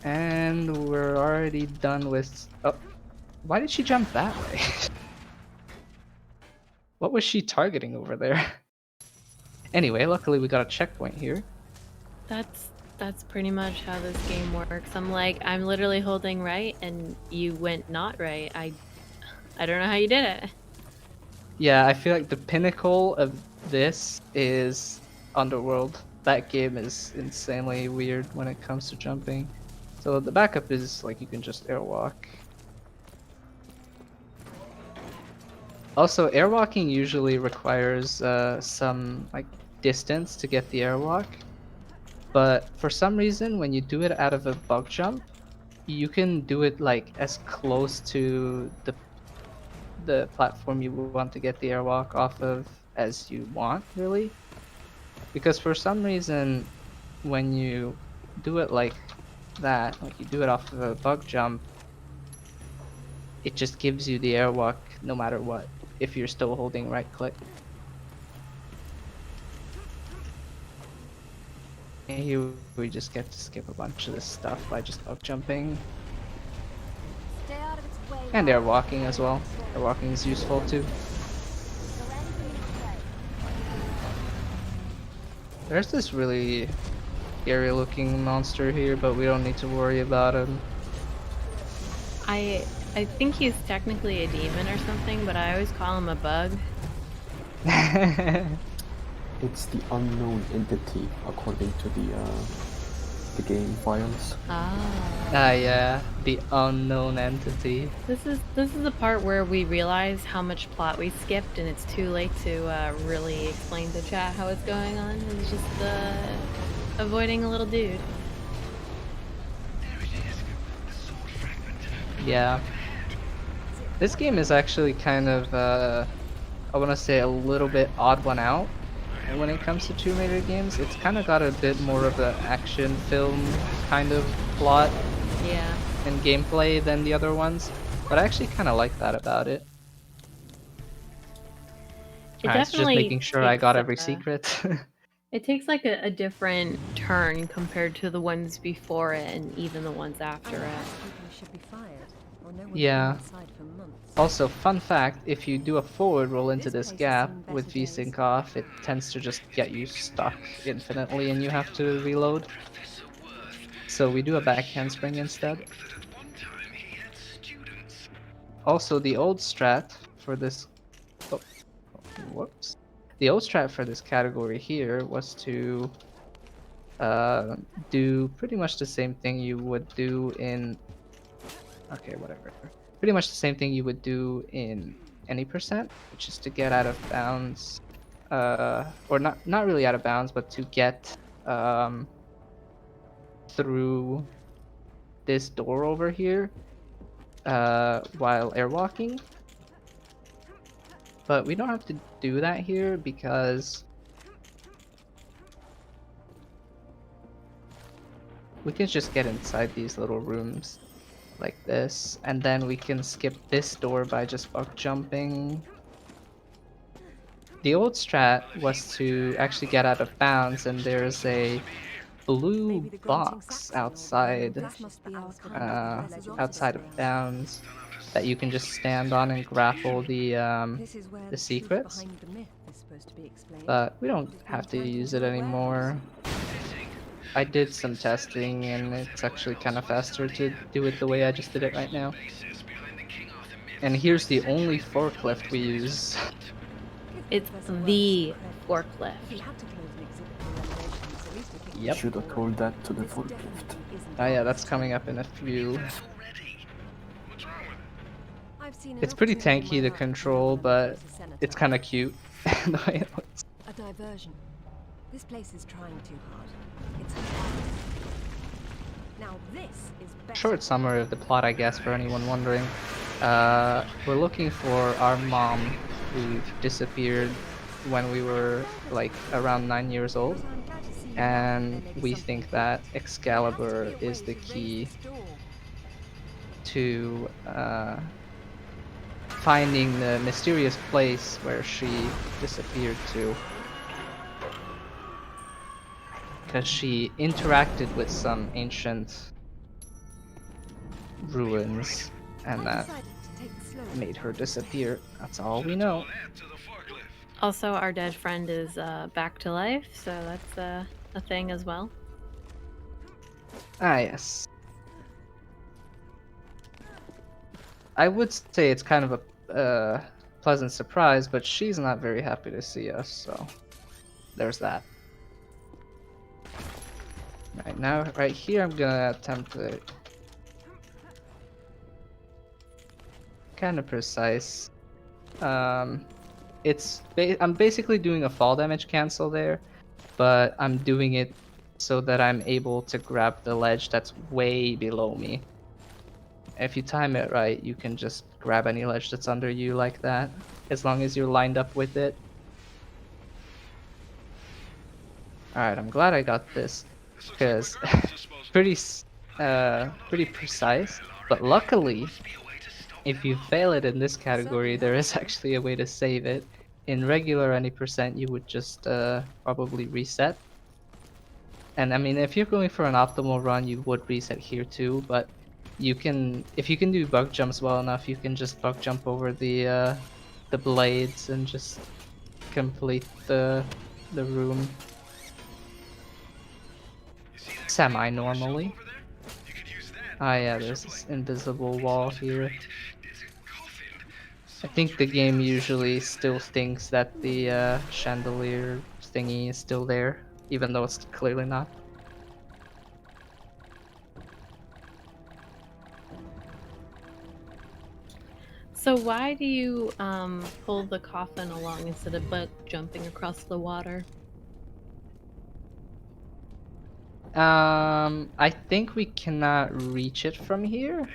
And we're already done with... Oh, why did she jump that way? What was she targeting over there? Anyway, luckily we got a checkpoint here. That's pretty much how this game works. I'm literally holding right and you went not right. I don't know how you did it. Yeah, I feel like the pinnacle of this is Underworld. That game is insanely weird when it comes to jumping. So the backup is like you can just airwalk. Also, airwalking usually requires some like distance to get the airwalk. But for some reason, when you do it out of a bug jump, you can do it like as close to the platform you want to get the airwalk off of as you want, really. Because for some reason, when you do it like that, like you do it off of a bug jump, it just gives you the airwalk no matter what, if you're still holding right click. And here we just get to skip a bunch of this stuff by just bug jumping. Stay out of its way. And Lara. airwalking as well. Airwalking is useful too. So anything in its way. There's this really scary looking monster here, but we don't need to worry about him. I think he's technically a demon or something, but I always call him a bug. It's the unknown entity according to the game files. Yeah, the unknown entity. This is the part where we realize how much plot we skipped, and it's too late to really explain to chat how it's going on. It's just avoiding a little dude. Yeah. This game is actually kind of, I want to say a little bit odd one out when it comes to Tomb Raider games. It's kind of got a bit more of an action film kind of plot Yeah. and gameplay than the other ones, but I actually kind of like that about it. It Alright, so just definitely making sure I takes got every a- secret. It takes like a different turn compared to the ones before it and even the ones after it. People should be fired, or no one Yeah. inside for months. Also, fun fact, if you do a forward roll into This this place has gap seen with better days. VSync off, it tends to just get you stuck infinitely and you have to reload. So we do a back handspring instead. Also, the old strat for this... Oh, whoops. The old strat for this category here was to do pretty much the same thing you would do in... Okay, whatever. Pretty much the same thing you would do in any percent, which is to get out of bounds, or not really out of bounds, but to get through this door over here while airwalking. But we don't have to do that here because we can just get inside these little rooms like this, and then we can skip this door by just bug jumping. The old strat was to actually get out of bounds, and there's a blue Maybe the grunting box saxon or outside this must be our outside of bounds that you can just stand on and grapple the This is where the truth secrets. behind the myth is supposed to be explained. But we don't have to use it anymore. I did some testing and it's actually kind of faster to do it the way I just did it right now. And here's the only forklift we use. It's Professor the Wells forklift. If he had to close an exhibit for renovations, at least we could Yep. Should have told that to the This forklift. definitely isn't Oh yeah, ours. that's coming up in a few. I've seen It's enough pretty tools in tanky my to life control, to know but when I'm it's a kind of cute. The way it looks. A diversion. This place is trying too hard. It's hard. Now this is better. Short summary of the plot, I guess, for anyone wondering. We're looking for our mom, who disappeared when we were like around 9 years old, But I'm glad to see you back. and There may be we something think that afoot. Excalibur Has to be a is way the to raise key this door. to finding the mysterious place where she disappeared to. Because she interacted with some ancient ruins, and I that decided to take it slowly. made her disappear. That's all we know. Add to the forklift. Also, our dead friend is back to life, so that's a thing as well. Ah, yes. I would say it's kind of a pleasant surprise, but she's not very happy to see us, so there's that. Right now, right here, I'm gonna attempt to kind of precise. I'm basically doing a fall damage cancel there, but I'm doing it so that I'm able to grab the ledge that's way below me. If you time it right, you can just grab any ledge that's under you like that, as long as you're lined up with it. Alright, I'm glad I got this, because pretty precise, but luckily, if you fail it in this category, there is actually a way to save it. In regular any percent, you would just probably reset. And I mean, if you're going for an optimal run, you would reset here too, but you can, if you can do bug jumps well enough, you can just bug jump over the blades and just complete the room semi-normally. Ah yeah, there's this invisible wall here. I think the game usually still thinks that the chandelier thingy is still there, even though it's clearly not. So why do you pull the coffin along instead of jumping across the water? I think we cannot reach it from here,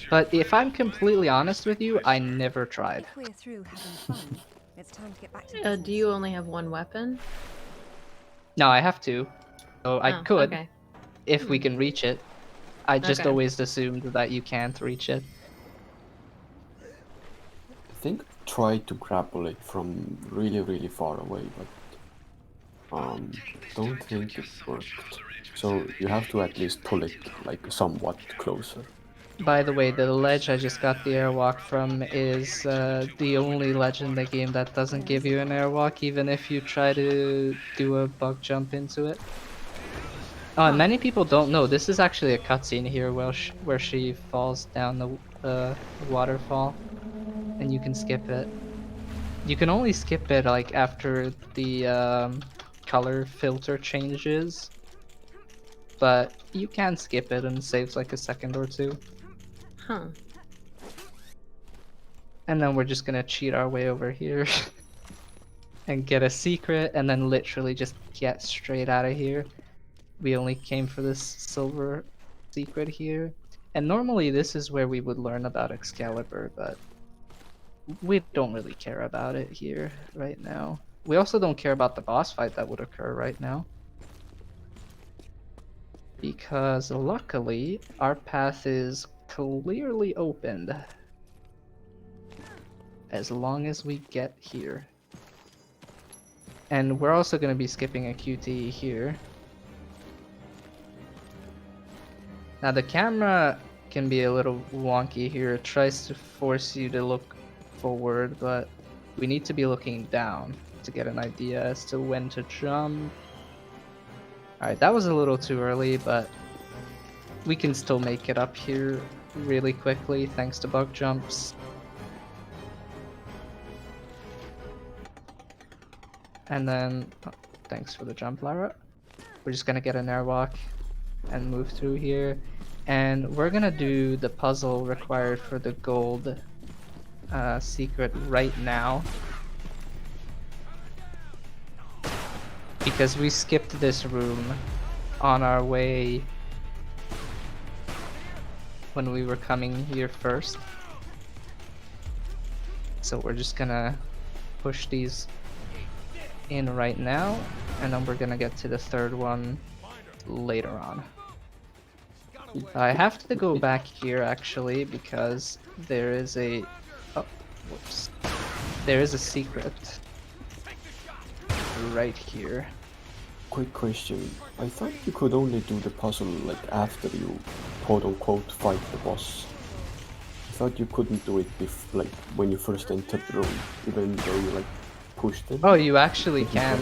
but if I'm completely honest with you, I never tried. If we're through having fun, it's time to get back to business. Do you only have one weapon? No, I have to. So I Oh, could, okay. if we can reach it. I just Okay. always assumed that you can't reach it. I think try to grapple it from really far away, but don't think it worked. So you have to at least pull it like somewhat closer. By the way, the ledge I just got the airwalk from is the only ledge in the game that doesn't give you an airwalk, even if you try to do a bug jump into it. Oh, and many people don't know, this is actually a cutscene here where she falls down the waterfall, and you can skip it. You can only skip it like after the color filter changes, but you can skip it and it saves like a second or two. Huh. And then we're just gonna cheat our way over here and get a secret, and then literally just get straight out of here. We only came for this silver secret here. And normally this is where we would learn about Excalibur, but we don't really care about it here right now. We also don't care about the boss fight that would occur right now, because luckily our path is clearly opened as long as we get here. And we're also going to be skipping a QTE here. Now the camera can be a little wonky here. It tries to force you to look forward, but we need to be looking down to get an idea as to when to jump. Alright, that was a little too early, but we can still make it up here really quickly thanks to bug jumps. And then, oh, thanks for the jump, Lara. We're just gonna get an airwalk and move through here. And we're gonna do the puzzle required for the gold secret right now. because we skipped this room on our way when we were coming here first. So we're just gonna push these in right now, and then we're gonna get to the third one later on. I have to go back here actually because there is a whoops. There is a secret right here. Quick question. I thought you could only do the puzzle like after you quote unquote fight the boss. I thought you couldn't do it like when you first entered the room, even though you like pushed it. Oh, you actually can.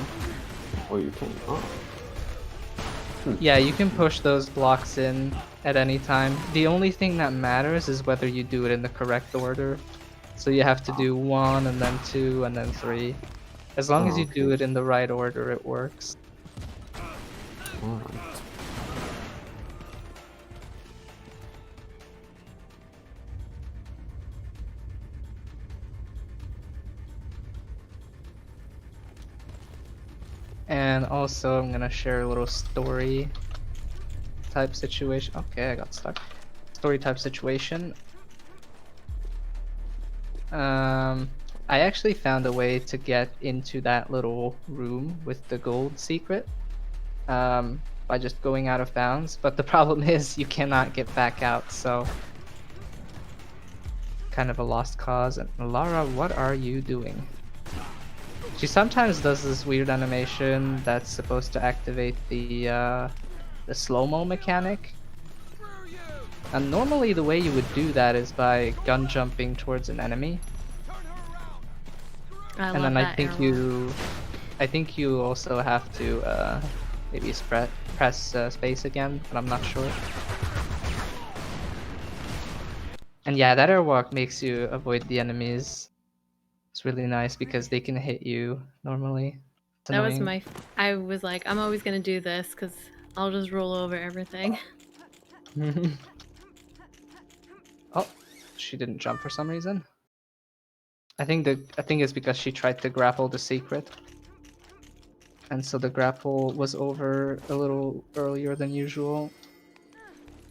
Oh, you can. Oh. Yeah, you can push those blocks in at any time. The only thing that matters is whether you do it in the correct order. So you have to do 1 and then 2 and then 3. As long as you do it in the right order, it works. Alright. And also, I'm gonna share a little story type situation. Okay, I got stuck. Story type situation. I actually found a way to get into that little room with the gold secret by just going out of bounds, but the problem is you cannot get back out, so kind of a lost cause. And Lara, what are you doing? She sometimes does this weird animation that's supposed to activate the slow-mo mechanic. And normally the way you would do that is by gun jumping towards an enemy. And then I think you also have to maybe press space again, but I'm not sure. And yeah, that airwalk makes you avoid the enemies. It's really nice because they can hit you normally. It's That was annoying. I was like, I'm always gonna do this because I'll just roll over everything. Oh, she didn't jump for some reason. I think it's because she tried to grapple the secret. And so the grapple was over a little earlier than usual.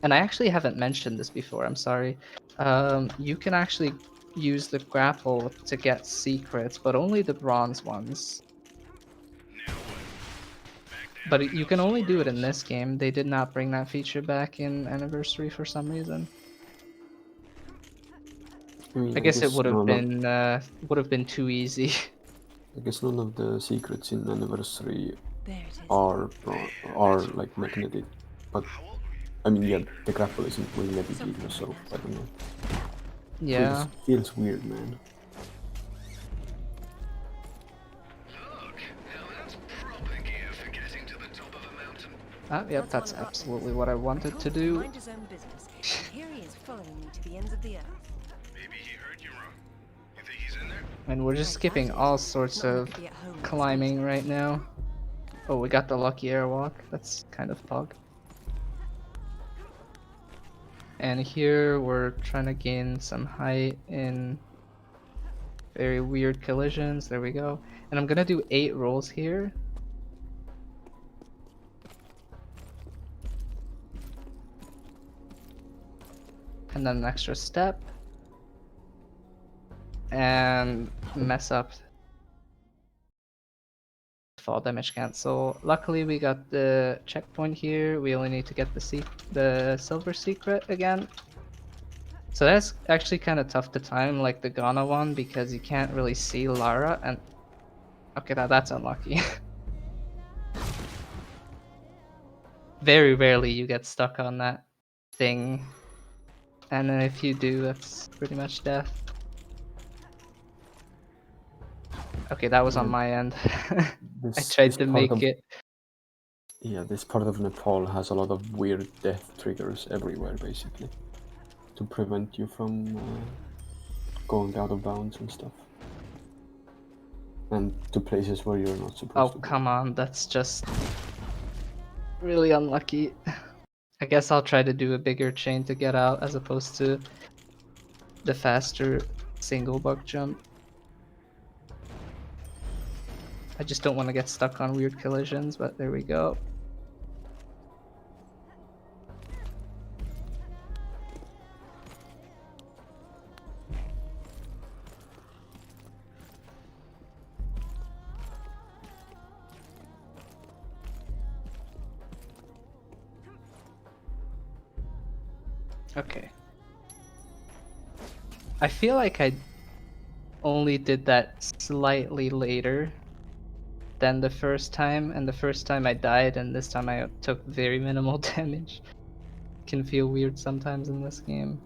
And I actually haven't mentioned this before, I'm sorry. You can actually use the grapple to get secrets, but only the bronze ones. But you can only do it in this game. They did not bring that feature back in Anniversary for some reason. I guess it would have been too easy. I guess none of the secrets in Anniversary There it is. are like magnetic, but I mean, yeah, the grapple isn't magnetic either, so I don't know. Yeah. Feels weird, man. Yep, that's absolutely what I wanted to do. Mind his own business. Here he is following me to the ends of the earth. Maybe he heard you wrong. You think he's in there? And we're just skipping all sorts of climbing right now. Oh, we got the lucky airwalk. That's kind of pog. And here we're trying to gain some height in very weird collisions. There we go. And I'm gonna do 8 rolls here. And then an extra step. And mess up. Fall damage cancel. Luckily we got the checkpoint here. We only need to get the silver secret again. So that's actually kind of tough to time, like the Ghana one, because you can't really see Lara. And okay, that's unlucky. Very rarely you get stuck on that thing, and then if you do, that's pretty much death. Okay, that was on my end. I tried to make it. Yeah, this part of Nepal has a lot of weird death triggers everywhere, basically, to prevent you from going out of bounds and stuff. And to places where you're not supposed to go. Oh, come on, that's just really unlucky. I guess I'll try to do a bigger chain to get out as opposed to the faster single bug jump. I just don't want to get stuck on weird collisions, but there we go. Okay. I feel like I only did that slightly later than the first time, and the first time I died, and this time I took very minimal damage. Can feel weird sometimes in this game.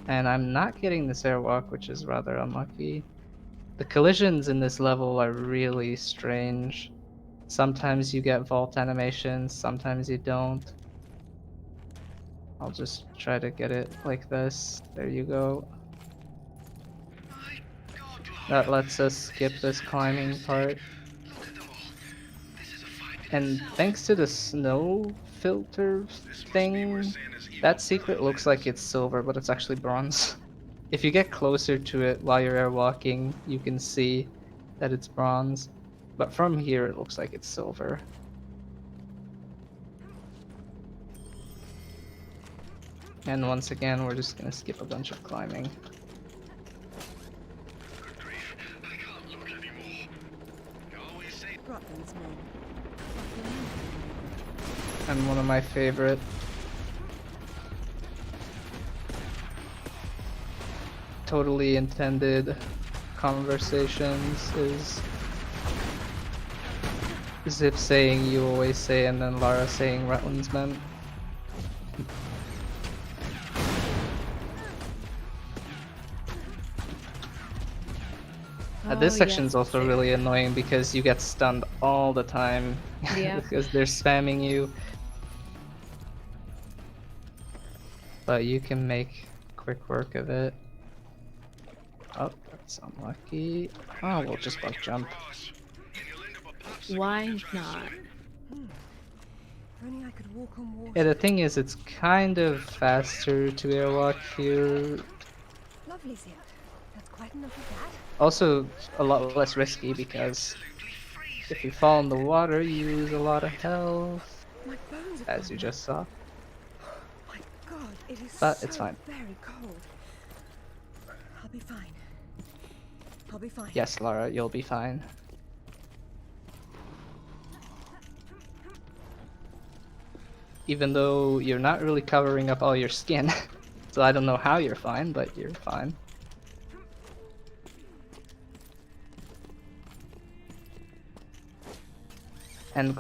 And I'm not getting this airwalk, which is rather unlucky. The collisions in this level are really strange. Sometimes you get vault animations, sometimes you don't. I'll just try to get it like this. There you go. My God, That lets us skip this climbing part. look at them all. This is a fight in And itself. thanks to the snow filter This must be where thing, Santa's evil that secret brother looks lives. like it's silver, but it's actually bronze. If you get closer to it while you're airwalking, you can see that it's bronze. But from here, it looks like it's silver. And once again, we're just gonna skip a bunch of climbing. Good grief, I can't look anymore. You always say Rutland's men. And one of my favorite totally intended conversations is Zip saying "you always say" and then Lara saying "Rutland's men." This Oh, section's yes, also too. really annoying because you get stunned all the time Yeah. because they're spamming you. But you can make quick work of it. Oh, that's unlucky. Oh, we'll just bug jump. cross, and you'll end up a popsicle Why in your traffic not? sign. If only I could walk on water. Yeah, the thing is, it's kind of faster to airwalk here. Lovely, Zip. That's quite enough of that. Also, a lot less risky because Absolutely freezing. if you fall in the water, you lose a lot of health, My bones are as you gone. just saw. My God, it is But so it's fine. very cold. I'll be fine. I'll be fine. Yes, Lara, you'll be fine. Even though you're not really covering up all your skin. So I don't know how you're fine, but you're fine. And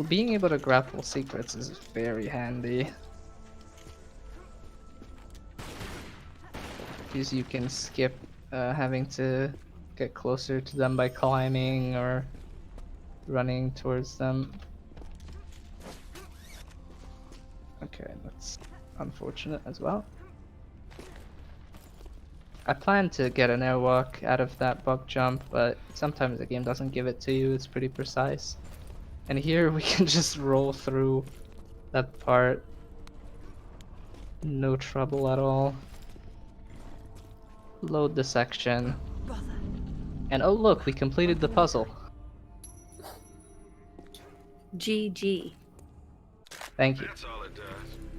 being able to grapple secrets is very handy. Because you can skip having to get closer to them by climbing or running towards them. Okay, that's unfortunate as well. I plan to get an airwalk out of that bug jump, but sometimes the game doesn't give it to you. It's pretty precise. And here we can just roll through that part. No trouble at all. Load the section. Brother. And oh look, we completed the puzzle. GG. Thank you. That's all it does.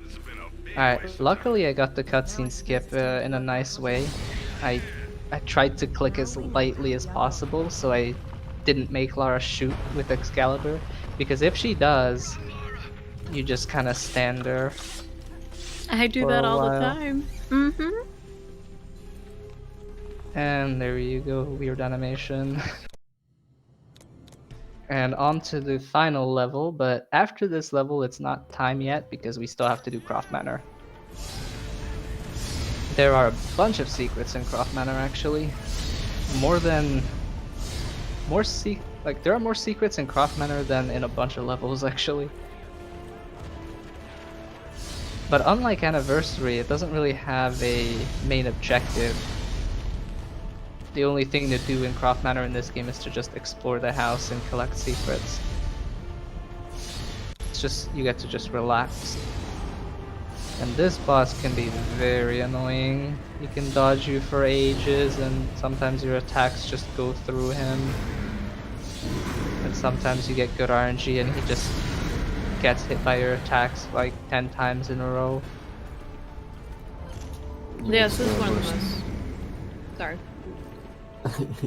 This has been a big waste Alright, of luckily I got the cutscene skip in a nice way. I tried to click as lightly as possible so I didn't make Lara shoot with Excalibur, because if she does, you just kind of stand there. I do For that a all the while. time. Mm-hmm. And there you go, weird animation. And on to the final level, but after this level it's not time yet because we still have to do Croft Manor. There are a bunch of secrets in Croft Manor actually. There are more secrets in Croft Manor than in a bunch of levels actually. But unlike Anniversary, it doesn't really have a main objective. The only thing to do in Croft Manor in this game is to just explore the house and collect secrets. It's just, you get to just relax. And this boss can be very annoying. He can dodge you for ages and sometimes your attacks just go through him. and sometimes you get good RNG and he just gets hit by your attacks like 10 times in a row. Yeah, It's this is the one of the worst. most. Sorry.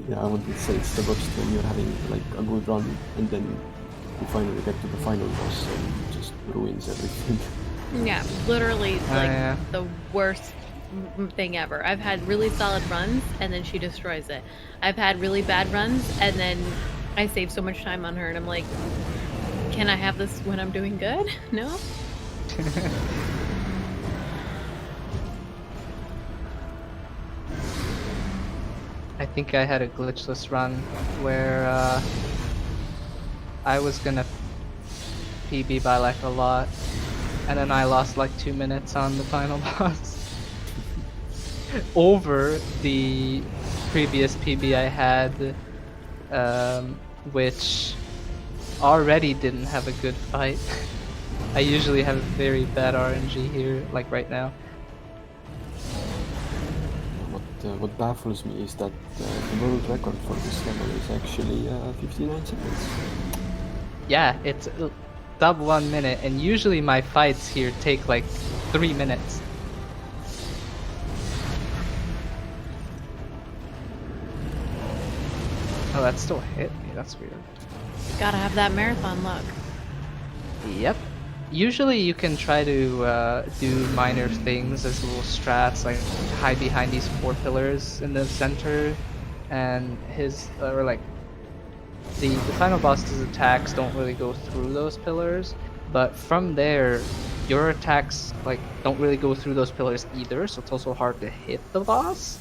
Yeah, I wanted to say it's the worst when you're having like a good run and then you finally get to the final boss and it just ruins everything. Yeah, literally like yeah. the worst thing ever. I've had really solid runs and then she destroys it. I've had really bad runs and then I save so much time on her and I'm like, can I have this when I'm doing good? No? I think I had a glitchless run where I was gonna PB by like a lot, and then I lost like 2 minutes on the final boss over the previous PB I had, which already didn't have a good fight. I usually have very bad RNG here, like right now. What baffles me is that the world record for this level is actually 59 seconds. Yeah, it's sub 1 minute, and usually my fights here take like 3 minutes. Oh, that still hit me. That's weird. Gotta have that marathon luck. Yep. Usually you can try to do minor things as little strats, like hide behind these 4 pillars in the center, and his or like the final boss's attacks don't really go through those pillars, but from there your attacks like don't really go through those pillars either, so it's also hard to hit the boss.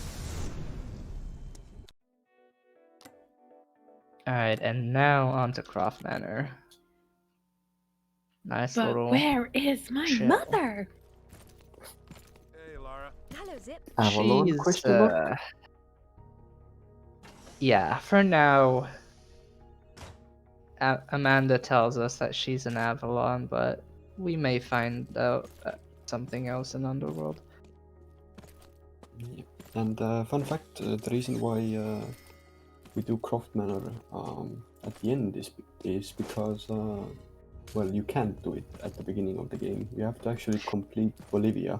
Alright, and now on to Croft Manor. Nice But little where is my chill. mother? Hey, Lara. Hello, Zip. Avalon? She's Question mark? yeah, for now Amanda tells us that she's an Avalon, but we may find out something else in Underworld. Yeah. And fun fact, the reason why we do Croft Manor at the end is because, well, you can't do it at the beginning of the game. You have to actually complete Bolivia.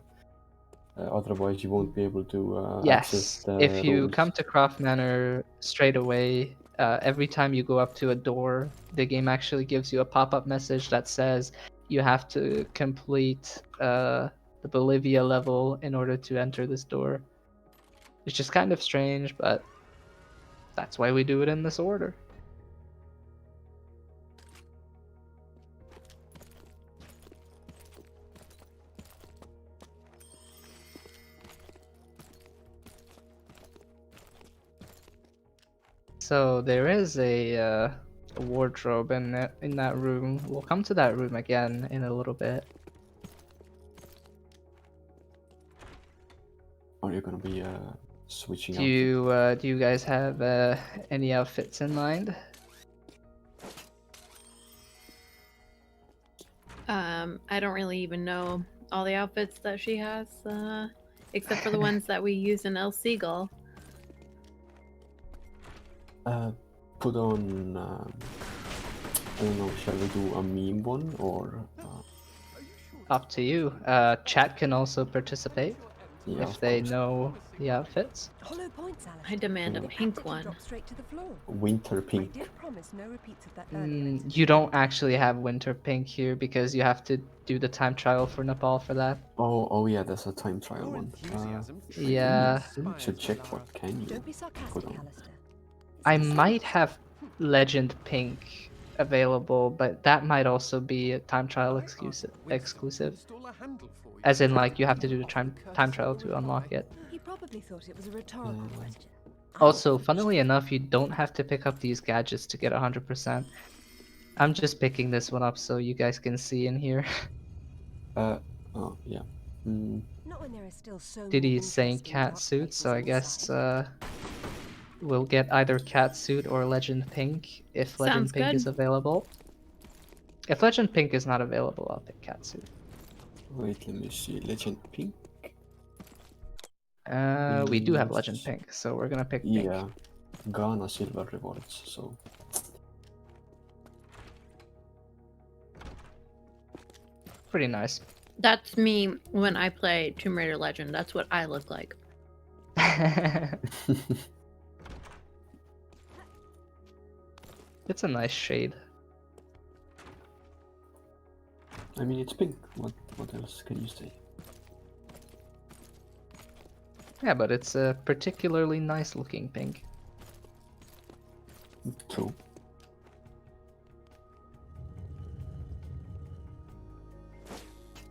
Otherwise, you won't be able to access Yes, the if you rules. come to Croft Manor straight away, every time you go up to a door, the game actually gives you a pop-up message that says you have to complete the Bolivia level in order to enter this door. It's just kind of strange, but that's why we do it in this order. So there is a wardrobe in that room. We'll come to that room again in a little bit. Are you gonna be switching Do you guys have any outfits in mind? I don't really even know all the outfits that she has, except for the ones that we use in El Seagull. Put on, I don't know, shall we do a meme one or? Up to you. Chat can also participate Yeah, if of they course. know the outfits. Hollow points, Alice. I demand a pink Practically one. drop straight to the floor. Winter I pink. did promise no repeats of that earlier incident. You don't actually have winter pink here because you have to do the time trial for Nepal for that. Oh yeah, there's a time trial Your one. enthusiasm for Yeah. You should check what can you Don't be put sarcastic, on. Alistair. I might have Legend Pink available, but that might also be a time trial exclusive. As in, like, you have to do the time trial to unlock it. He probably thought it was a rhetorical question. Also, funnily enough, you don't have to pick up these gadgets to get 100%. I'm just picking this one up so you guys can see in here. Oh yeah. Not when there are still so many Diddy's saying interesting cat dark suit, so I places guess inside. we'll get either cat suit or Legend Pink if Legend Sounds Pink good. is available. If Legend Pink is not available, I'll pick cat suit. Wait, let me see. Legend pink. We do have Yes. Legend Pink, so we're gonna pick Pink. Yeah, Ghana silver rewards. So Pretty nice. That's me when I play Tomb Raider Legend. That's what I look like. It's a nice shade. I mean, it's pink. What else can you say? Yeah, but it's a particularly nice looking pink. True.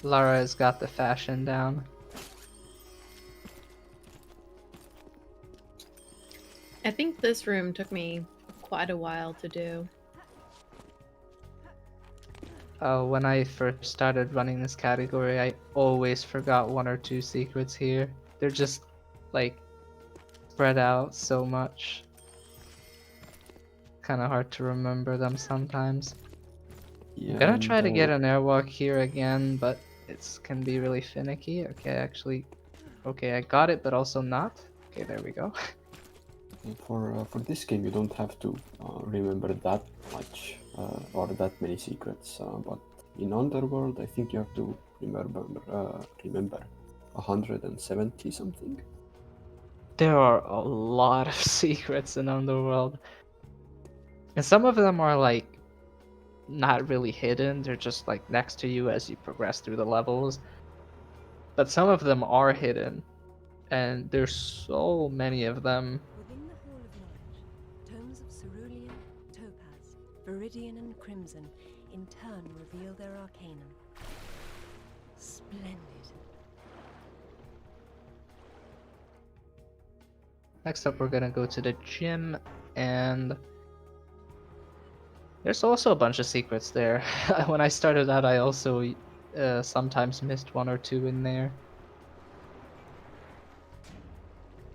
Lara has got the fashion down. I think this room took me quite a while to do. When I first started running this category, I always forgot one or two secrets here. They're just, like, spread out so much. Kind of hard to remember them sometimes. Yeah. I'm gonna and, try to get an airwalk here again, but it can be really finicky. Okay, actually, okay, I got it, but also not. Okay, there we go. For this game, you don't have to remember that much or that many secrets. But in Underworld, I think you have to remember 170 something. There are a lot of secrets in Underworld, and some of them are like not really hidden. They're just like next to you as you progress through the levels. But some of them are hidden, and there's so many of them. Within the Hall of Knowledge, tomes of cerulean, topaz, viridian, and crimson in turn reveal their arcanum. Splendid. Next up, we're gonna go to the gym, and there's also a bunch of secrets there. When I started out, I also sometimes missed one or two in there.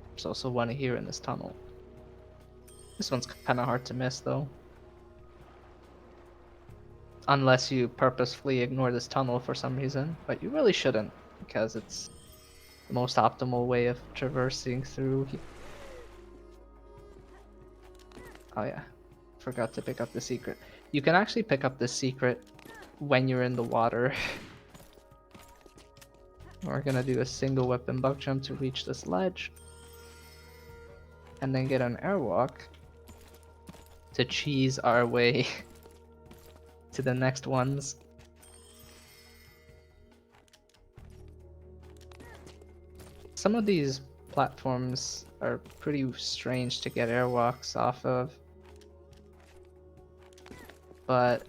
There's also one here in this tunnel. This one's kind of hard to miss, though. Unless you purposefully ignore this tunnel for some reason, but you really shouldn't, because it's the most optimal way of traversing through. Oh yeah, forgot to pick up the secret. You can actually pick up the secret when you're in the water. We're gonna do a single weapon bug jump to reach this ledge, and then get an airwalk to cheese our way to the next ones. Some of these platforms are pretty strange to get airwalks off of, but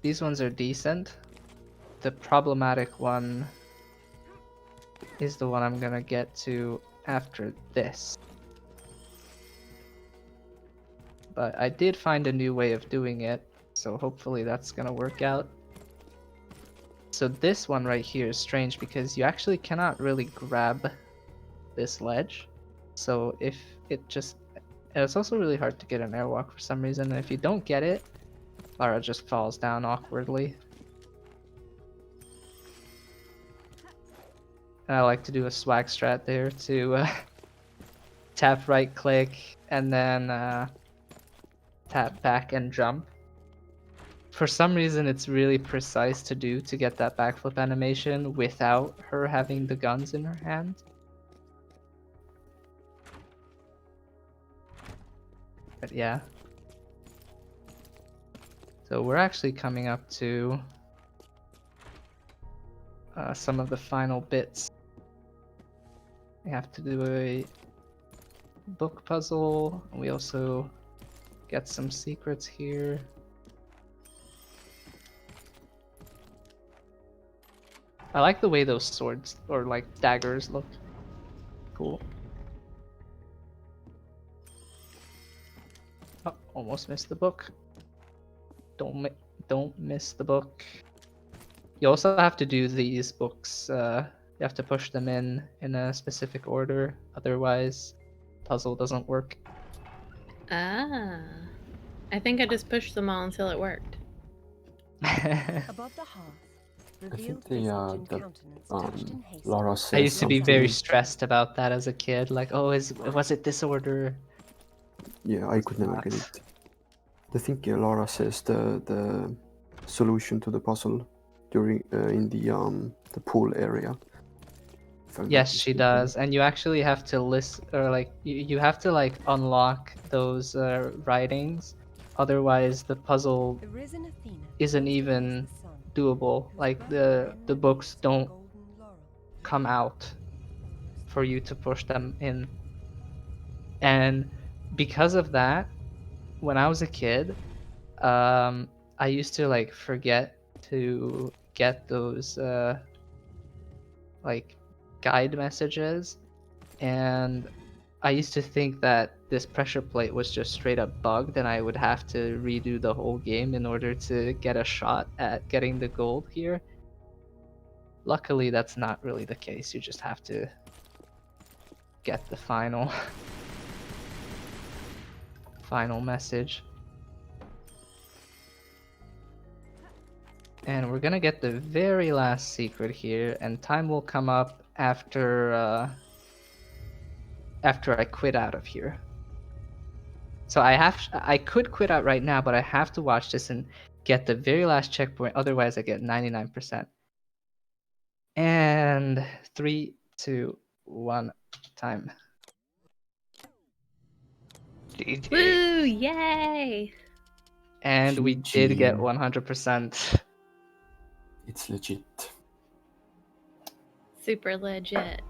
these ones are decent. The problematic one is the one I'm gonna get to after this. But I did find a new way of doing it, so hopefully that's gonna work out. So this one right here is strange because you actually cannot really grab this ledge. So if it just... And it's also really hard to get an airwalk for some reason, and if you don't get it, Lara just falls down awkwardly. And I like to do a swag strat there to tap right click and then tap back and jump. For some reason it's really precise to do to get that backflip animation without her having the guns in her hand. But yeah. So we're actually coming up to some of the final bits. We have to do a book puzzle. We also get some secrets here. I like the way those swords or like daggers look. Cool. Oh, almost missed the book. Don't miss the book. You also have to do these books. You have to push them in a specific order, otherwise, puzzle doesn't work. Ah. I think I just pushed them all until it worked. Above the hearth, I revealed think visage and countenance touched in haste. Lara I says used to be very something. stressed about that as a kid. Like, oh, was it this order? Yeah, I could never get it. I think Lara says the solution to the puzzle during in the pool area. if I'm not Yes, she mistaken. does, and you actually have to list or like you have to like unlock those writings, otherwise the puzzle The risen Athena isn't turns to even face the sun, doable. whose Like bright the pen books reads a don't golden laurel. come out for you to push them in. And because of that, when I was a kid, I used to like forget to get those like guide messages, and I used to think that this pressure plate was just straight up bugged and I would have to redo the whole game in order to get a shot at getting the gold here. Luckily, that's not really the case. You just have to get the final final message. And we're gonna get the very last secret here, and time will come up after after I quit out of here. So I could quit out right now, but I have to watch this and get the very last checkpoint. Otherwise, I get 99%. And 3, 2, 1, time. GG. Woo! Yay! And we did get GG. 100%. It's legit. Super legit.